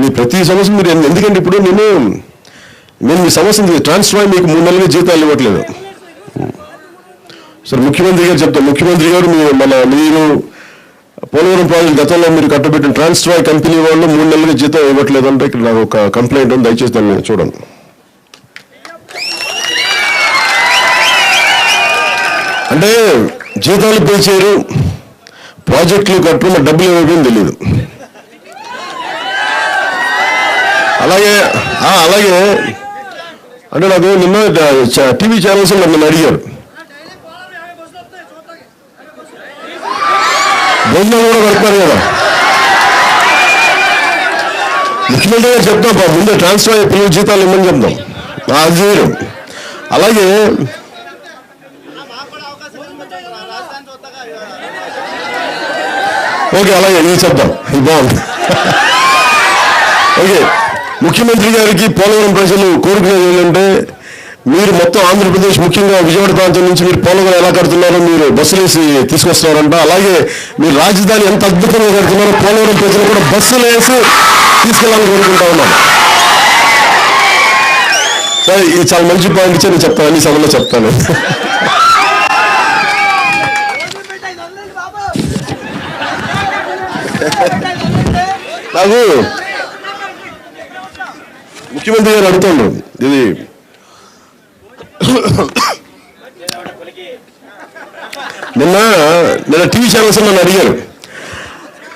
మీ ప్రతి సమస్య మీరు ఎందుకంటే ఇప్పుడు నేను మీ సమస్య ట్రాన్స్ఫర్ మీకు 3 నెలలుగా జీతాలు ఇవ్వట్లేదు. సరే ముఖ్యమంత్రి గారు చెప్తాను. ముఖ్యమంత్రి గారు మీరు పోలవరం ప్రాజెక్ట్ గతంలో మీరు కట్టబెట్టిన ట్రాన్స్ట్రాయ్ కంపెనీ వాళ్ళు 3 నెలలుగా జీతం ఇవ్వట్లేదు అంటే ఇక్కడ నాకు ఒక కంప్లైంట్ ఉంది, దయచేసి దాన్ని చూడండి. అంటే జీతాలు పే చేయరు, ప్రాజెక్టులు కట్టుకున్న డబ్బులు ఇవ్వడం తెలియదు. అలాగే అంటే నాకు నిన్న టీవీ ఛానల్స్ నన్ను అడిగారు, భోజనాలు కూడా కడతారు కదా, ముఖ్యమంత్రి గారు చెప్తాం ముందే ట్రాన్స్ఫర్ పిల్లల జీతాలు ఇవ్వమని చెప్తాం, అది చేయరు. అలాగే ఓకే, అలాగే ఇది చెప్తాం, ఇది బాగుంది. ఓకే, ముఖ్యమంత్రి గారికి పోలవరం ప్రజలు కోరుకునేది ఏంటంటే, మీరు మొత్తం ఆంధ్రప్రదేశ్ ముఖ్యంగా విజయవాడ ప్రాంతం నుంచి మీరు పోలవరం ఎలా కడుతున్నారో మీరు బస్సులు వేసి తీసుకొస్తున్నారంట. అలాగే మీరు రాజధాని ఎంత అద్భుతంగా కడుతున్నారో పోలవరం ప్రజలు కూడా బస్సులు వేసి తీసుకెళ్ళాలని కోరుకుంటా ఉన్నాను. సరే, ఇది చాలా మంచి పాయింట్ ఇచ్చి నేను చెప్తాను, అన్ని సభలో చెప్తాను. నాకు ముఖ్యమంత్రి గారు అడుగుతాను, ఇది నిన్న టీవీ ఛానల్స్ నన్ను అడిగారు,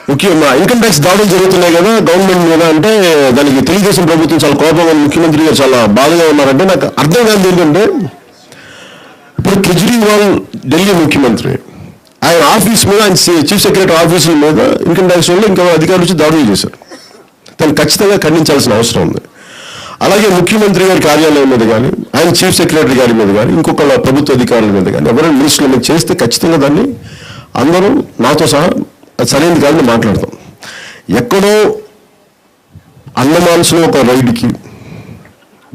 ముఖ్యంగా ఇన్కమ్ ట్యాక్స్ దాడులు జరుగుతున్నాయి కదా గవర్నమెంట్ మీద, అంటే దానికి తెలుగుదేశం ప్రభుత్వం చాలా కోపంగా, ముఖ్యమంత్రి గారు చాలా బాధగా ఉన్నారంటే నాకు అర్థం కాదు ఏంటంటే, ఇప్పుడు కేజ్రీవాల్ ఢిల్లీ ముఖ్యమంత్రి, ఆయన ఆఫీస్ మీద, ఆయన చీఫ్ సెక్రటరీ ఆఫీసుల మీద ఇన్కమ్ ట్యాక్స్ వాళ్ళు ఇంకా అధికారులు వచ్చి దాడులు చేశారు. దాన్ని ఖచ్చితంగా ఖండించాల్సిన అవసరం ఉంది. అలాగే ముఖ్యమంత్రి గారి కార్యాలయం మీద కానీ, ఆయన చీఫ్ సెక్రటరీ గారి మీద కానీ, ఇంకొక ప్రభుత్వ అధికారుల మీద కానీ, ఎవరైనా మినిస్టర్ల మీద చేస్తే ఖచ్చితంగా దాన్ని అందరూ నాతో సహా అది సరైనది కాదని మాట్లాడతాం. ఎక్కడో అండమాన్స్లో ఒక రైడ్కి,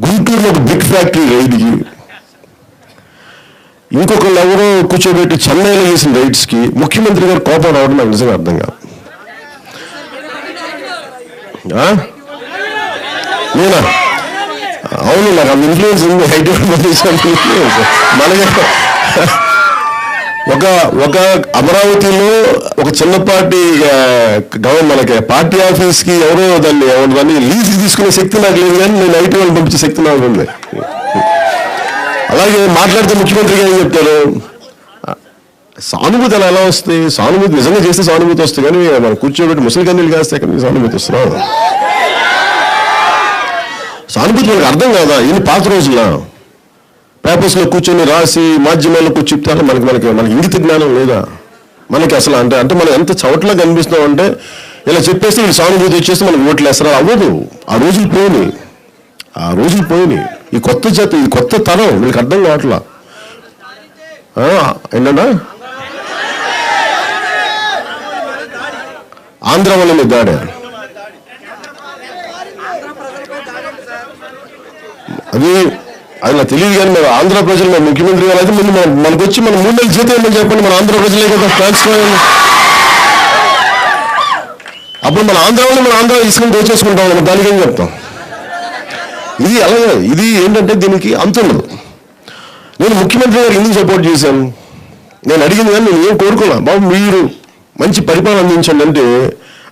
గుంటూరులో ఒక బిగ్ ఫ్యాక్టరీ రైడ్కి, ఇంకొకళ్ళు ఎవరో కూర్చోబెట్టి చెన్నైలో చేసిన రైడ్స్కి ముఖ్యమంత్రి గారు కోపం రావడం నాకు నిజంగా అర్థం కాదు. నేనా? అవును, నాకు ఆ ఇన్ఫ్లుయెన్స్ ఉంది. మనకి ఒక అమరావతిలో ఒక చిన్నపాటి మనకి పార్టీ ఆఫీస్కి ఎవరో దాన్ని లీజ్కి తీసుకునే శక్తి నాకు లేదు, కానీ నేను ఐటీ వాళ్ళు పంపించే శక్తి నాకు ఉంది. అలాగే మాట్లాడితే ముఖ్యమంత్రి గారు ఏం చెప్తారు, సానుభూతి అలా ఎలా వస్తాయి? సానుభూతి నిజంగా చేస్తే సానుభూతి వస్తుంది, కానీ మనం కూర్చోబెట్టి ముసలి కన్నీళ్ళు కాస్తే కానీ సానుభూతి వస్తున్నాం. సానుభూతి మనకు అర్థం కాదా? ఇన్ని పాత రోజుల్లో పేపర్స్లో కూర్చొని రాసి మాధ్యమాల్లో కూర్చొని చెప్తారా? మనకి ఇంగిత జ్ఞానం లేదా మనకి అసలు? అంటే మనం ఎంత చవట్లా కనిపిస్తున్నాం అంటే, ఇలా చెప్పేస్తే వీళ్ళు సానుభూతి వచ్చేస్తే మనకు ఓట్లు వేస్తారా? అవ్వదు. ఆ రోజులు పోయినాయి. ఈ కొత్త జాతి, ఈ కొత్త తరం వీళ్ళకి అర్థం కావట్లా. ఏంటన్నా ఆంధ్ర వాళ్ళ మీద దాడే, అది నాకు తెలియదు. కానీ మరి ఆంధ్ర ప్రజలు, మన ముఖ్యమంత్రి గారు అయితే ముందు మనకు వచ్చి మన 3 నెలలు జీతం ఏమని చెప్పండి, మన ఆంధ్ర ప్రజలే కదా ట్రాన్స్ఫర్. అప్పుడు మన ఆంధ్ర వాళ్ళు మన ఆంధ్ర తీసుకుని దోచేసుకుంటాం, మనం దానికి ఏం చెప్తాం? ఇది అలాగే, ఇది ఏంటంటే దీనికి అంతుండదు. నేను ముఖ్యమంత్రి గారు ఎందుకు సపోర్ట్ చేశాను, నేను అడిగింది కానీ నేను ఏం కోరుకున్నా, బాబు మీరు మంచి పరిపాలన అందించండి అంటే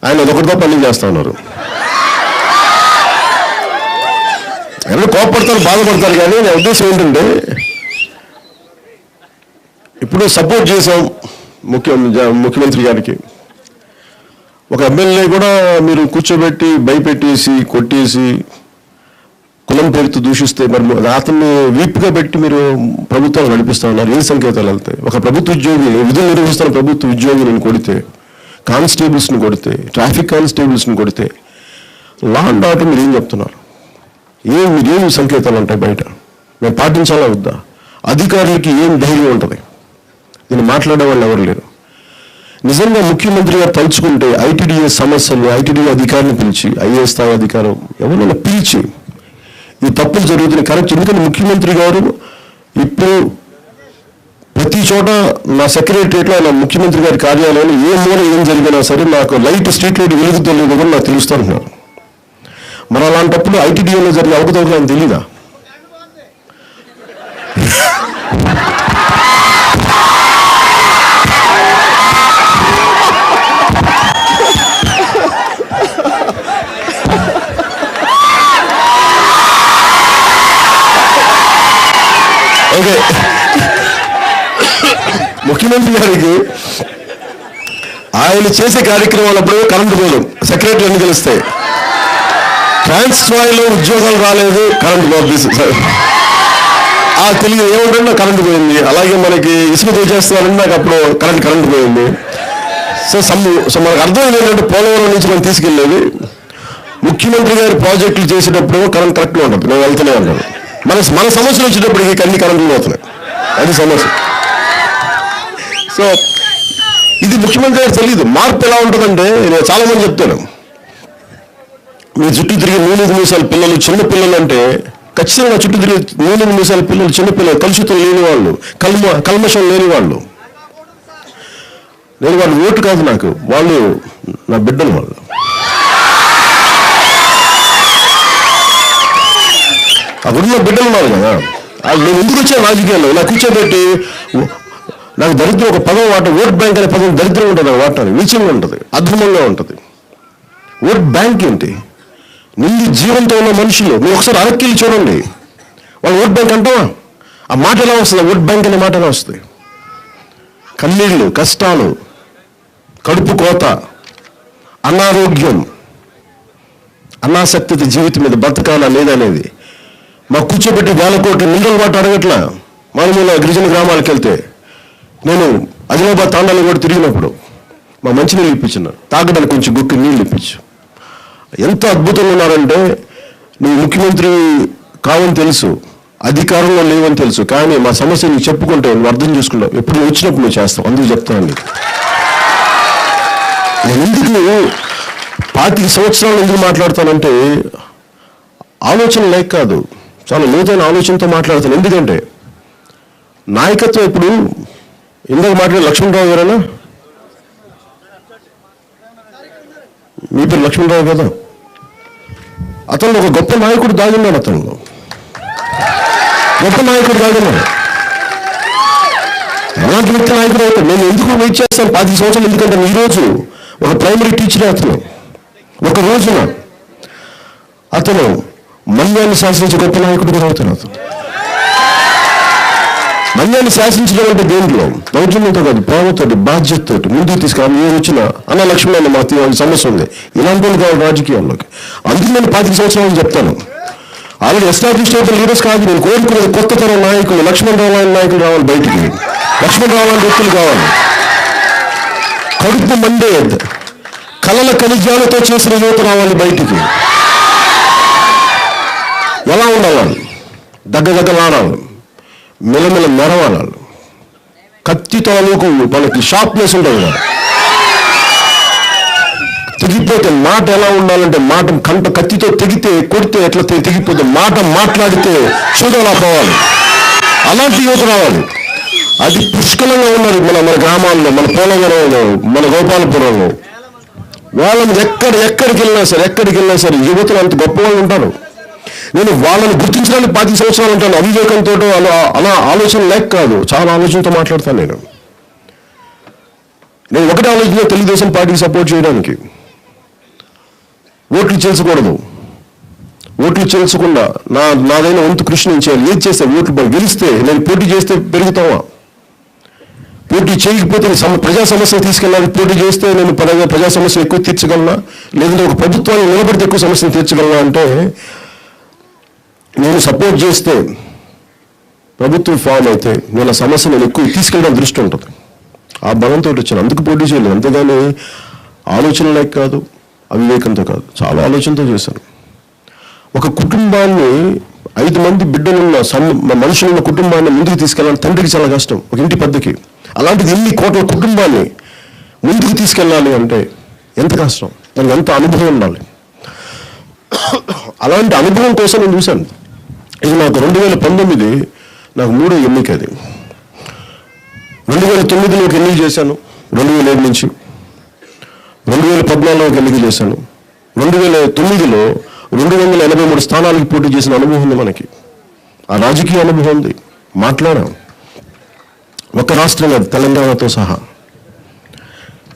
ఆయన అదొకటితో పని చేస్తా ఉన్నారు. ఎవరు కోపడతారు, బాధపడతారు, కానీ నా ఉద్దేశం ఏంటంటే, ఇప్పుడు సపోర్ట్ చేశాం ముఖ్యమంత్రి గారికి. ఒక ఎమ్మెల్యే కూడా మీరు కూర్చోబెట్టి భయపెట్టేసి కొట్టేసి కులం పేరుతో దూషిస్తే మరి అతన్ని వీపుగా పెట్టి మీరు ప్రభుత్వాలు నడిపిస్తా ఉన్నారు. ఏ సంకేతాలు వెళ్తాయి? ఒక ప్రభుత్వ ఉద్యోగి, విధులు నిర్వహిస్తున్న ప్రభుత్వ ఉద్యోగిని కొడితే, కానిస్టేబుల్స్ని కొడితే, ట్రాఫిక్ కానిస్టేబుల్స్ని కొడితే, లా అండ్ ఆర్డర్ మీరు ఏం చెప్తున్నారు? మీరేం సంకేతాలు ఉంటాయి బయట? మేము పాటించాలా వద్దా? అధికారులకి ఏం ధైర్యం ఉంటుంది? దీన్ని మాట్లాడే వాళ్ళు ఎవరు లేరు. నిజంగా ముఖ్యమంత్రి గారు తలుచుకుంటే ఐటీడీఏ సమస్యలు, ఐటీడీఏ అధికారిని పిలిచి, ఐఏఎస్ స్థాయి అధికారం ఎవరైనా పిలిచి ఈ తప్పులు జరుగుతున్నాయి కరెక్ట్. ఎందుకంటే ముఖ్యమంత్రి గారు ఇప్పుడు ప్రతి చోట నా సెక్రటరియట్లో, నా ముఖ్యమంత్రి గారి కార్యాలయంలో ఏ మూల ఏం జరిగినా సరే నాకు స్ట్రీట్ లైట్ వెలుగుతలేదు కూడా నాకు తెలుస్తూ ఉంటున్నారు. మరి అలాంటప్పుడు ఐటీడీఏలో జరిగే అవకతవకలు ఆయన తెలీదా? ముఖ్యమంత్రి గారికి ఆయన చేసే కార్యక్రమాలప్పుడు కరెంటు పోదు, సెక్రటరీ అని తెలుస్తాయి. ట్రాన్స్ఫాయిలో ఉద్యోగాలు రాలేదు, కరెంటు పోతుంది. ఆ తెలియదు ఏమిటంటే కరెంటు పోయింది. అలాగే మనకి ఇసుక చేస్తున్నారంటే నాకు అప్పుడు కరెంటు పోయింది. సో మనకు అర్థం ఏంటంటే పోలవరం నుంచి మనం తీసుకెళ్ళేది ముఖ్యమంత్రి గారి ప్రాజెక్టులు చేసేటప్పుడు కరెంట్ కరెక్ట్గా ఉంటుంది. నేను వెళ్తూనే ఉంటాను. మన సమస్యలు వచ్చేటప్పటికి అన్ని కరెంట్లు పోతున్నాయి. అది సమస్య. సో ఇది ముఖ్యమంత్రి గారు తెలియదు. మార్పు ఎలా ఉంటుందంటే నేను చాలా మంది చెప్తాను, మీ చుట్టూ తిరిగి 3 నిమిషాల పిల్లలు చిన్న పిల్లలు అంటే ఖచ్చితంగా చుట్టూ తిరిగి 3 నిమిషాల పిల్లలు చిన్నపిల్లలు, కలుషితం లేని వాళ్ళు, కల్మషం లేని వాళ్ళు. నేను వాళ్ళు ఓటు కాదు నాకు, వాళ్ళు నా బిడ్డలు. వాళ్ళు అప్పుడున్న బిడ్డలు ఉన్నారు కదా, నేను ఎందుకు వచ్చాను రాజకీయాల్లో? ఇలా కూర్చోబెట్టి నాకు దరిద్రం ఒక పదం వాట, ఓట్ బ్యాంక్ అనే పదం దరిద్రం ఉంటుంది. వాటానికి నీచంగా ఉంటుంది, అధర్మంగా ఉంటుంది. ఓట్ బ్యాంక్ ఏంటి? నిండి జీవంతో ఉన్న మనుషులు. మీరు ఒకసారి అరక్కిల్లి చూడండి, వాళ్ళు ఓట్ బ్యాంక్ అంటావా? ఆ మాట ఎలా వస్తుంది? ఓట్ బ్యాంక్ అనే మాట ఎలా వస్తుంది? కన్నీళ్ళు, కష్టాలు, కడుపు కోత, అనారోగ్యం, అనాసక్తి జీవితం మీద బతకాలా లేదనేది మా కూర్చోబెట్టి 1000 కోట్ల మినరల్ వాటర్ అడగట్లా. మామూలుగా గిరిజన గ్రామాలకు వెళ్తే నేను ఆదిలాబాద్ తాండాలు కూడా తిరిగినప్పుడు మా మంచినీళ్ళు ఇప్పించినారు, తాగడానికి కొంచెం గుక్కి నీళ్ళు ఇప్పించు. ఎంత అద్భుతంగా ఉన్నారంటే, నువ్వు ముఖ్యమంత్రి కావని తెలుసు, అధికారంలో లేవని తెలుసు, కానీ మా సమస్య నీకు చెప్పుకుంటే నువ్వు అర్థం చేసుకుంటావు. ఎప్పుడు నువ్వు వచ్చినప్పుడు నువ్వు చేస్తావు. అందుకు చెప్తాను నీకు. నేను ఎందుకు 25 సంవత్సరాలు ఎందుకు మాట్లాడతానంటే ఆలోచన లేక కాదు, చాలా లోతైన ఆలోచనతో మాట్లాడతాను. ఎందుకంటే నాయకత్వం ఇప్పుడు ఇందాక మాట్లాడే లక్ష్మణరావు గారేనా? మీ పేరు లక్ష్మణరావు కదా? అతను ఒక గొప్ప నాయకుడు దాగున్నాడు. అతను గొప్ప నాయకుడు దాగున్నాడు. అలాంటి వ్యక్తి నాయకుడు అవుతాడు. నేను ఎందుకు వెయిట్ చేస్తాను 25 సంవత్సరాలు? ఎందుకంటే ఈరోజు ఒక ప్రైమరీ టీచర్ అతను ఒక రోజున అతను మన్యాన్ని శాసించే గొప్ప నాయకుడు కూడా అవుతాడు. అతను మన్యాన్ని శాసించడం అంటే దేంట్లో? దౌర్జన్యంతో కాదు, ప్రేమతో, బాధ్యతతో ముందుకు తీసుకురా. మీరు వచ్చిన అన్న లక్ష్మణ మా సమస్య ఉంది, ఇలాంటి వాళ్ళు కావాలి రాజకీయాల్లోకి. అందుకు నేను 25 సంవత్సరాలు చెప్తాను. ఆల్రెడీ ఎస్టాబ్లిష్ అయిన లీడర్స్ కాదు నేను కోరుకునేది, కొత్త తరం నాయకులు, లక్ష్మణరావు లాంటి నాయకులు రావాలి బయటికి. లక్ష్మణరావు లాంటి వ్యక్తులు కావాలి. కడుపు మండే కలల ఖనిజాలతో చేసిన యువత రావాలి బయటికి. ఎలా ఉండాలి? దగ్గలాడాలి, మెలమెల మెరవాలి. కత్తితో మనకి షార్ప్నెస్ ఉండదు. తెగిపోతే మాట ఎలా ఉండాలంటే, మాట కత్తితో తెగితే కొడితే ఎట్లా తెగిపోతే, మాట మాట్లాడితే చూడలా పోవాలి. అలాంటి యువత రావాలి. అది పుష్కలంగా ఉన్నారు మన గ్రామాల్లో, మన పోలవరంలో, మన గోపాలపురంలో. వాళ్ళని ఎక్కడికి వెళ్ళినా సరే యువతలు అంత గొప్ప వాళ్ళు ఉంటారు. నేను వాళ్ళని గుర్తించడానికి 25 సంవత్సరాలు ఉంటాను. అవివేకంతో అలా ఆలోచన లేక కాదు, చాలా ఆలోచనతో మాట్లాడతాను. నేను ఒకటే ఆలోచన, తెలుగుదేశం పార్టీకి సపోర్ట్ చేయడానికి. ఓట్లు చేల్చకూడదు. ఓట్లు చేల్చకుండా నాదైన వంతు కృషి నేను చేయాలి. ఏది చేస్తే ఓట్లు గెలిస్తే, నేను పోటీ చేస్తే పెరుగుతావా? పోటీ చేయకపోతే ప్రజా సమస్యలు తీసుకెళ్ళాలి. పోటీ చేస్తే నేను ప్రజా సమస్యలు ఎక్కువ తీర్చగలనా, లేదంటే ఒక ప్రభుత్వాన్ని నిలబడితే ఎక్కువ సమస్యలు తీర్చగలనా అంటే, నేను సపోర్ట్ చేస్తే ప్రభుత్వం ఫామ్ అయితే నేను సమస్యను ఎక్కువ తీసుకెళ్ళడం దృష్టి ఉంటుంది. ఆ బలంతో వచ్చాను, అందుకు పోటీ చేయలేదు. అంతేగాని ఆలోచన లేక కాదు, అవివేకంతో కాదు, చాలా ఆలోచనతో చేశాను. ఒక కుటుంబాన్ని 5 మంది బిడ్డలున్న మనుషులున్న కుటుంబాన్ని ముందుకు తీసుకెళ్ళాలని తండ్రికి చాలా కష్టం, ఒక ఇంటి పెద్దకి. అలాంటిది ఎన్ని కోట్ల కుటుంబాన్ని ముందుకు తీసుకెళ్ళాలి అంటే ఎంత కష్టం, దానికి ఎంత అనుభవం ఉండాలి. అలాంటి అనుభవం కోసం నేను చూశాను. ఇది నాకు 2019 నాకు 3వ ఎన్నిక. అది 2009లోకి ఎన్నిక చేశాను, 2007 నుంచి 2014లోకి ఎన్నిక చేశాను. 2009లో 283 స్థానాలకు పోటీ చేసిన అనుభవం ఉంది మనకి. ఆ రాజకీయ అనుభవం ఉంది. మాట్లాడాం ఒక రాష్ట్రం కాదు, తెలంగాణతో సహా.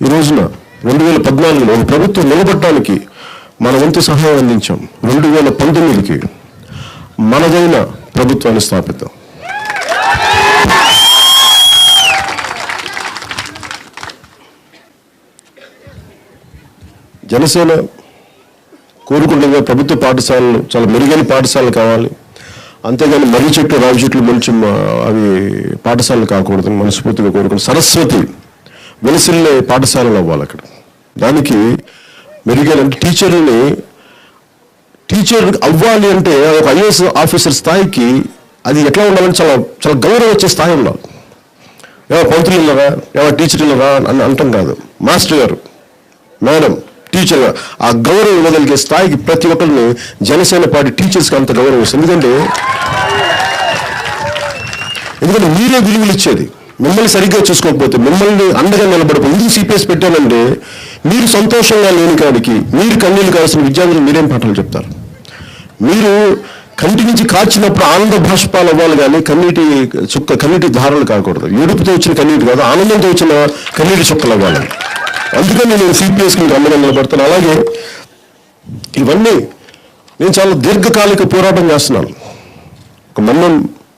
ఈ రోజున 2014లో ఒక ప్రభుత్వం నిలబడటానికి మన వంతు సహాయం అందించాం. 2019కి మనదైన ప్రభుత్వాన్ని స్థాపిద్దాం. జనసేన కోరుకుంటుంది ప్రభుత్వ పాఠశాలలు చాలా మెరుగైన పాఠశాలలు కావాలి, అంతేగాని మర్రి చెట్లు రావి చెట్లు మంచి అవి పాఠశాలలు కాకూడదని మనస్ఫూర్తిగా కోరుకుంటున్నాం. సరస్వతి వెలసిల్లే పాఠశాలలు అవ్వాలి అక్కడ. దానికి మెరుగైన టీచర్ అవ్వాలి అంటే ఒక ఐఏఎస్ ఆఫీసర్ స్థాయికి అది ఎట్లా ఉండాలంటే చాలా చాలా గౌరవం వచ్చే స్థాయి ఉండాలి. ఏమో పంతులు ఇల్లరా, ఏమో టీచర్ ఇల్లరా అని అంటాం కాదు. మాస్టర్ గారు, మేడం, టీచర్, ఆ గౌరవం ఇవ్వగలిగే స్థాయికి ప్రతి ఒక్కరిని జనసేన పార్టీ టీచర్స్కి అంత గౌరవం ఇస్తుంది. ఎందుకంటే మీరే విలువలు ఇచ్చేది. మిమ్మల్ని సరిగ్గా చూసుకోకపోతే, మిమ్మల్ని అండగా నిలబడిపోయి ఎందుకు సిపిఎస్ పెట్టానంటే మీరు సంతోషంగా లేని కాడికి మీరు కన్నీళ్ళు కావాల్సిన విద్యార్థులు మీరేం పాఠాలు చెప్తారు? మీరు కంటి నుంచి కాచినప్పుడు ఆనంద భాష్పాలు అవ్వాలి కానీ కన్నీటి ధారలు కాకూడదు. ఏడుపుతో వచ్చిన కన్నీటి కాదు, ఆనందంతో వచ్చిన కన్నీటి చుక్కలు అవ్వాలి. అందుకని నేను సిపిఎస్కి అండగా నిలబడతాను. అలాగే ఇవన్నీ నేను చాలా దీర్ఘకాలిక పోరాటం చేస్తున్నాను. ఒక మన్నం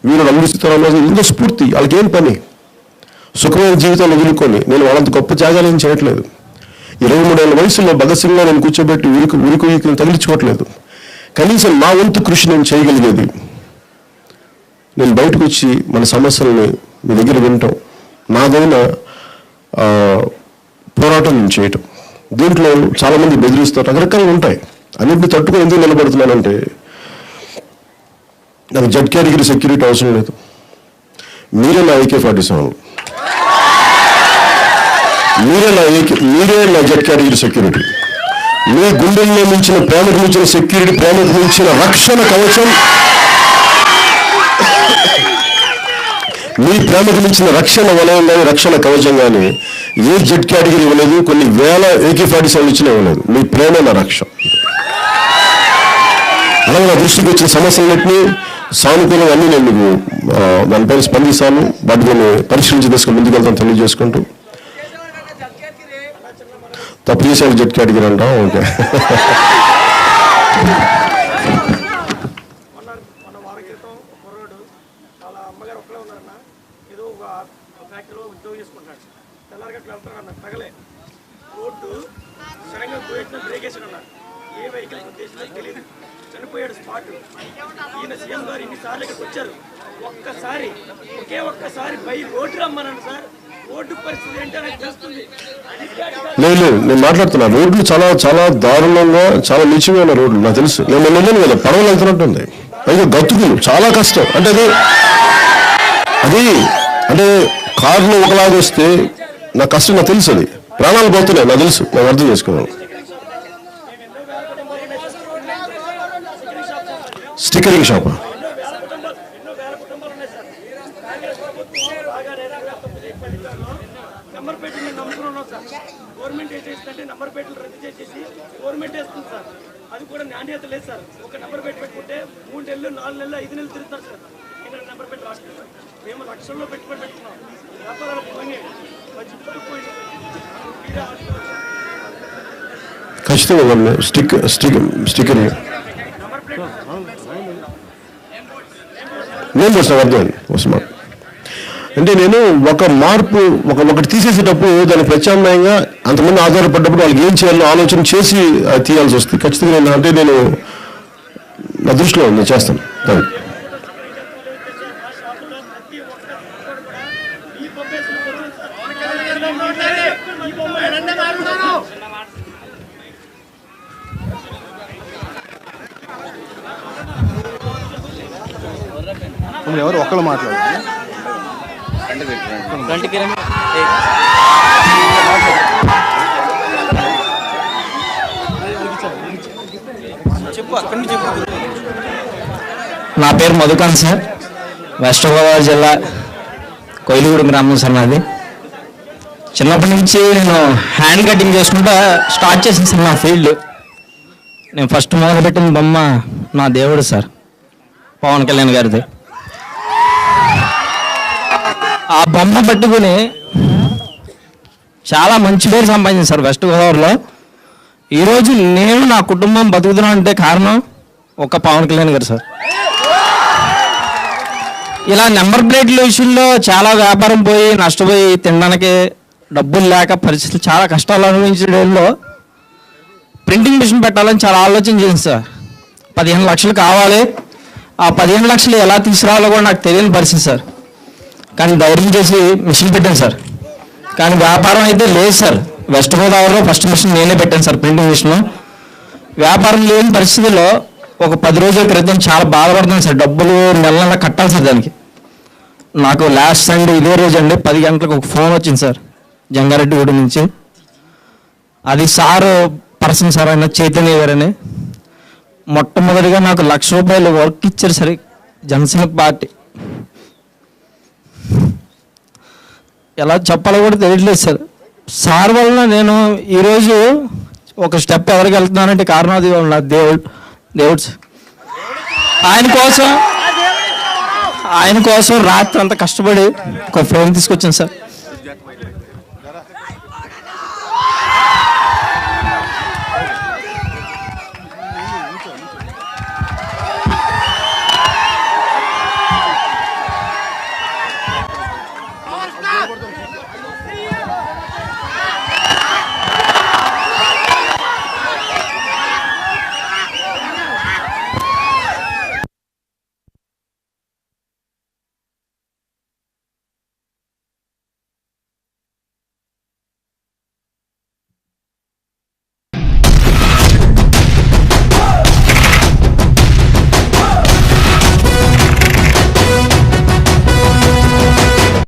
వీరుడు అందిస్తున్నాను ఇందులో స్ఫూర్తి. వాళ్ళకి ఏం పని? సుఖమైన జీవితాన్ని వదులుకొని నేను వాళ్ళంత గొప్ప త్యాగాలు ఏం చేయట్లేదు. 23 ఏళ్ళ వయసులో భగత్ సింగ్లో నేను కూర్చోబెట్టి ఉరికి తగిలించుకోవట్లేదు. కనీసం నా వంతు కృషి నేను చేయగలిగేది నేను బయటకు వచ్చి మన సమస్యలని మీ దగ్గర వినటం, నాదైన పోరాటం నేను చేయటం. దీంట్లో చాలామంది బెదిరిస్తారు, రకరకాలు ఉంటాయి. అన్నింటినీ తట్టుకొని ఎందుకు నిలబడుతున్నానంటే నాకు జెడ్ కేటగిరీ సెక్యూరిటీ అవసరం లేదు. మీరే నా AK-47, మీరే నా జెడ్ కేటగిరీ సెక్యూరిటీ. మీ గుండెల్లో మించిన ప్రేమకు మించిన సెక్యూరిటీ, ప్రేమకు మించిన రక్షణ కవచం, మీ ప్రేమకు మించిన రక్షణ వలయం కానీ రక్షణ కవచం కానీ ఏ జెడ్ కేటగిరీ ఇవ్వలేదు. కొన్ని వేల AK-47 ఇచ్చినా ఇవ్వలేదు. మీ ప్రేమ నా రక్ష. అలాగే నా దృష్టికి వచ్చిన సమస్యలన్నింటినీ సానుకూలంగా అన్నీ నేను మీకు దానిపైన స్పందిస్తాను. వాటిని పరిశీలించి తీసుకుని ముందుకెళ్తాను తెలియజేసుకుంటూ. తప్పు చేసేది జెడ్ కేటగిరీ అంటాం. ఓకే. చనిపోయాడు స్పాట్. ఈయన సీఎం గారు ఇన్నిసార్లు ఇక్కడికి వచ్చారు. ఒక్కసారి బై రోడ్డు రమ్మన్నాను సార్. రోడ్డు పరిస్థితి ఏంటో నాకు తెలుస్తుంది. లేదు, నేను మాట్లాడుతున్నా. రోడ్లు చాలా చాలా దారుణంగా, చాలా నీచమైన రోడ్లు నాకు తెలుసు. నేను వెళ్ళాను కదా, పడవలు వెళ్తున్నట్టుంది. పైగా గతుకులు చాలా కష్టం. అంటే అది అంటే కారులో ఒకలాగా వస్తే నా కష్టం నాకు తెలుసు. అది ప్రాణాలు పోతున్నాయి నాకు తెలుసు. నేను అర్థం చేసుకోవాలి. స్టిక్కరింగ్ షాప్ గవర్నమెంట్ ఏసేస్తుంటే నంబర్ ప్లేట్లు రద్దు చేసేసి గవర్నమెంట్ వేస్తుంది సార్. అది కూడా నాణ్యత లేదు సార్. ఒక నంబర్ ప్లేట్ పెట్టుకుంటే 3 నెలలు 4 నెలలు 5 నెలలు తిరుగుతారు సార్. ఇక్కడ నంబర్ ప్లేట్ రాష్ట్రం సార్. మేము లక్షల్లో పెట్టుకున్నాం. వ్యాపారాలు పోయినాయి. ఖచ్చితంగా స్టిక్కర్ నేను చేస్తాను. అర్థం వస్తున్నా అంటే నేను ఒక మార్పు ఒకటి తీసేసేటప్పుడు దాని ప్రత్యామ్నాయంగా అంతమంది ఆధారపడ్డప్పుడు వాళ్ళకి ఏం చేయాలో ఆలోచన చేసి తీయాల్సి వస్తుంది. ఖచ్చితంగా అంటే నేను నా దృష్టిలో నేను చేస్తాను. ఎవరు ఒక్కళ్ళు మాట్లాడారు. నా పేరు మధుకాంత్ సార్. వెస్ట్ గోదావరి జిల్లా కొయిలగూడెం గ్రామం సార్ నాది. చిన్నప్పటి నుంచి నేను హ్యాండ్ కటింగ్ చేసుకుంటా స్టార్ట్ చేసింది సార్ నా ఫీల్డ్. నేను ఫస్ట్ మొదలుపెట్టిన బొమ్మ నా దేవుడు సార్, పవన్ కళ్యాణ్ గారిది. ఆ బొమ్మ పట్టుకుని చాలా మంచి పేరు సంపాదించింది సార్ వెస్ట్ గోదావరిలో. ఈరోజు నేను నా కుటుంబం బతుకుతున్నా అంటే కారణం ఒక పవన్ కళ్యాణ్ గారు సార్. ఇలా నెంబర్ ప్లేట్ల విషయంలో చాలా వ్యాపారం పోయి నష్టపోయి తినడానికి డబ్బులు లేక పరిస్థితులు చాలా కష్టాలు అనుభవించడంలో ప్రింటింగ్ మిషన్ పెట్టాలని చాలా ఆలోచన చేసింది సార్. 15 లక్షలు కావాలి. ఆ 15 లక్షలు ఎలా తీసుకురావాలో కూడా నాకు తెలియని పరిస్థితి సార్. కానీ ధైర్యం చేసి మిషన్ పెట్టాను సార్. కానీ వ్యాపారం అయితే లేదు సార్. వెస్ట్ గోదావరిలో ఫస్ట్ మిషన్ నేనే పెట్టాను సార్, ప్రింటింగ్ మిషన్. వ్యాపారం లేని పరిస్థితుల్లో ఒక 10 రోజుల క్రితం చాలా బాధపడుతున్నాను సార్. డబ్బులు నెల నెల కట్టాలి సార్ దానికి. నాకు లాస్ట్ సండే ఇదే రోజు అండి 10 గంటలకు ఒక ఫోన్ వచ్చింది సార్ జంగారెడ్డిగూడ నుంచి. అది సార్ పర్సన్ సార్ ఆయన చైతన్య గారని. మొట్టమొదటిగా నాకు ₹1,00,000 వర్క్ ఇచ్చారు సరే జనసేన పార్టీ. ఎలా చెప్పాలో కూడా తెలియట్లేదు సార్. సార్ వలన నేను ఈరోజు ఒక స్టెప్ ఎవరికి వెళ్తున్నానంటే కారణం అది నా దేవుడు సార్. ఆయన కోసం రాత్రి అంతా కష్టపడి ఒక ఫ్రేమ్ తీసుకొచ్చాను సార్.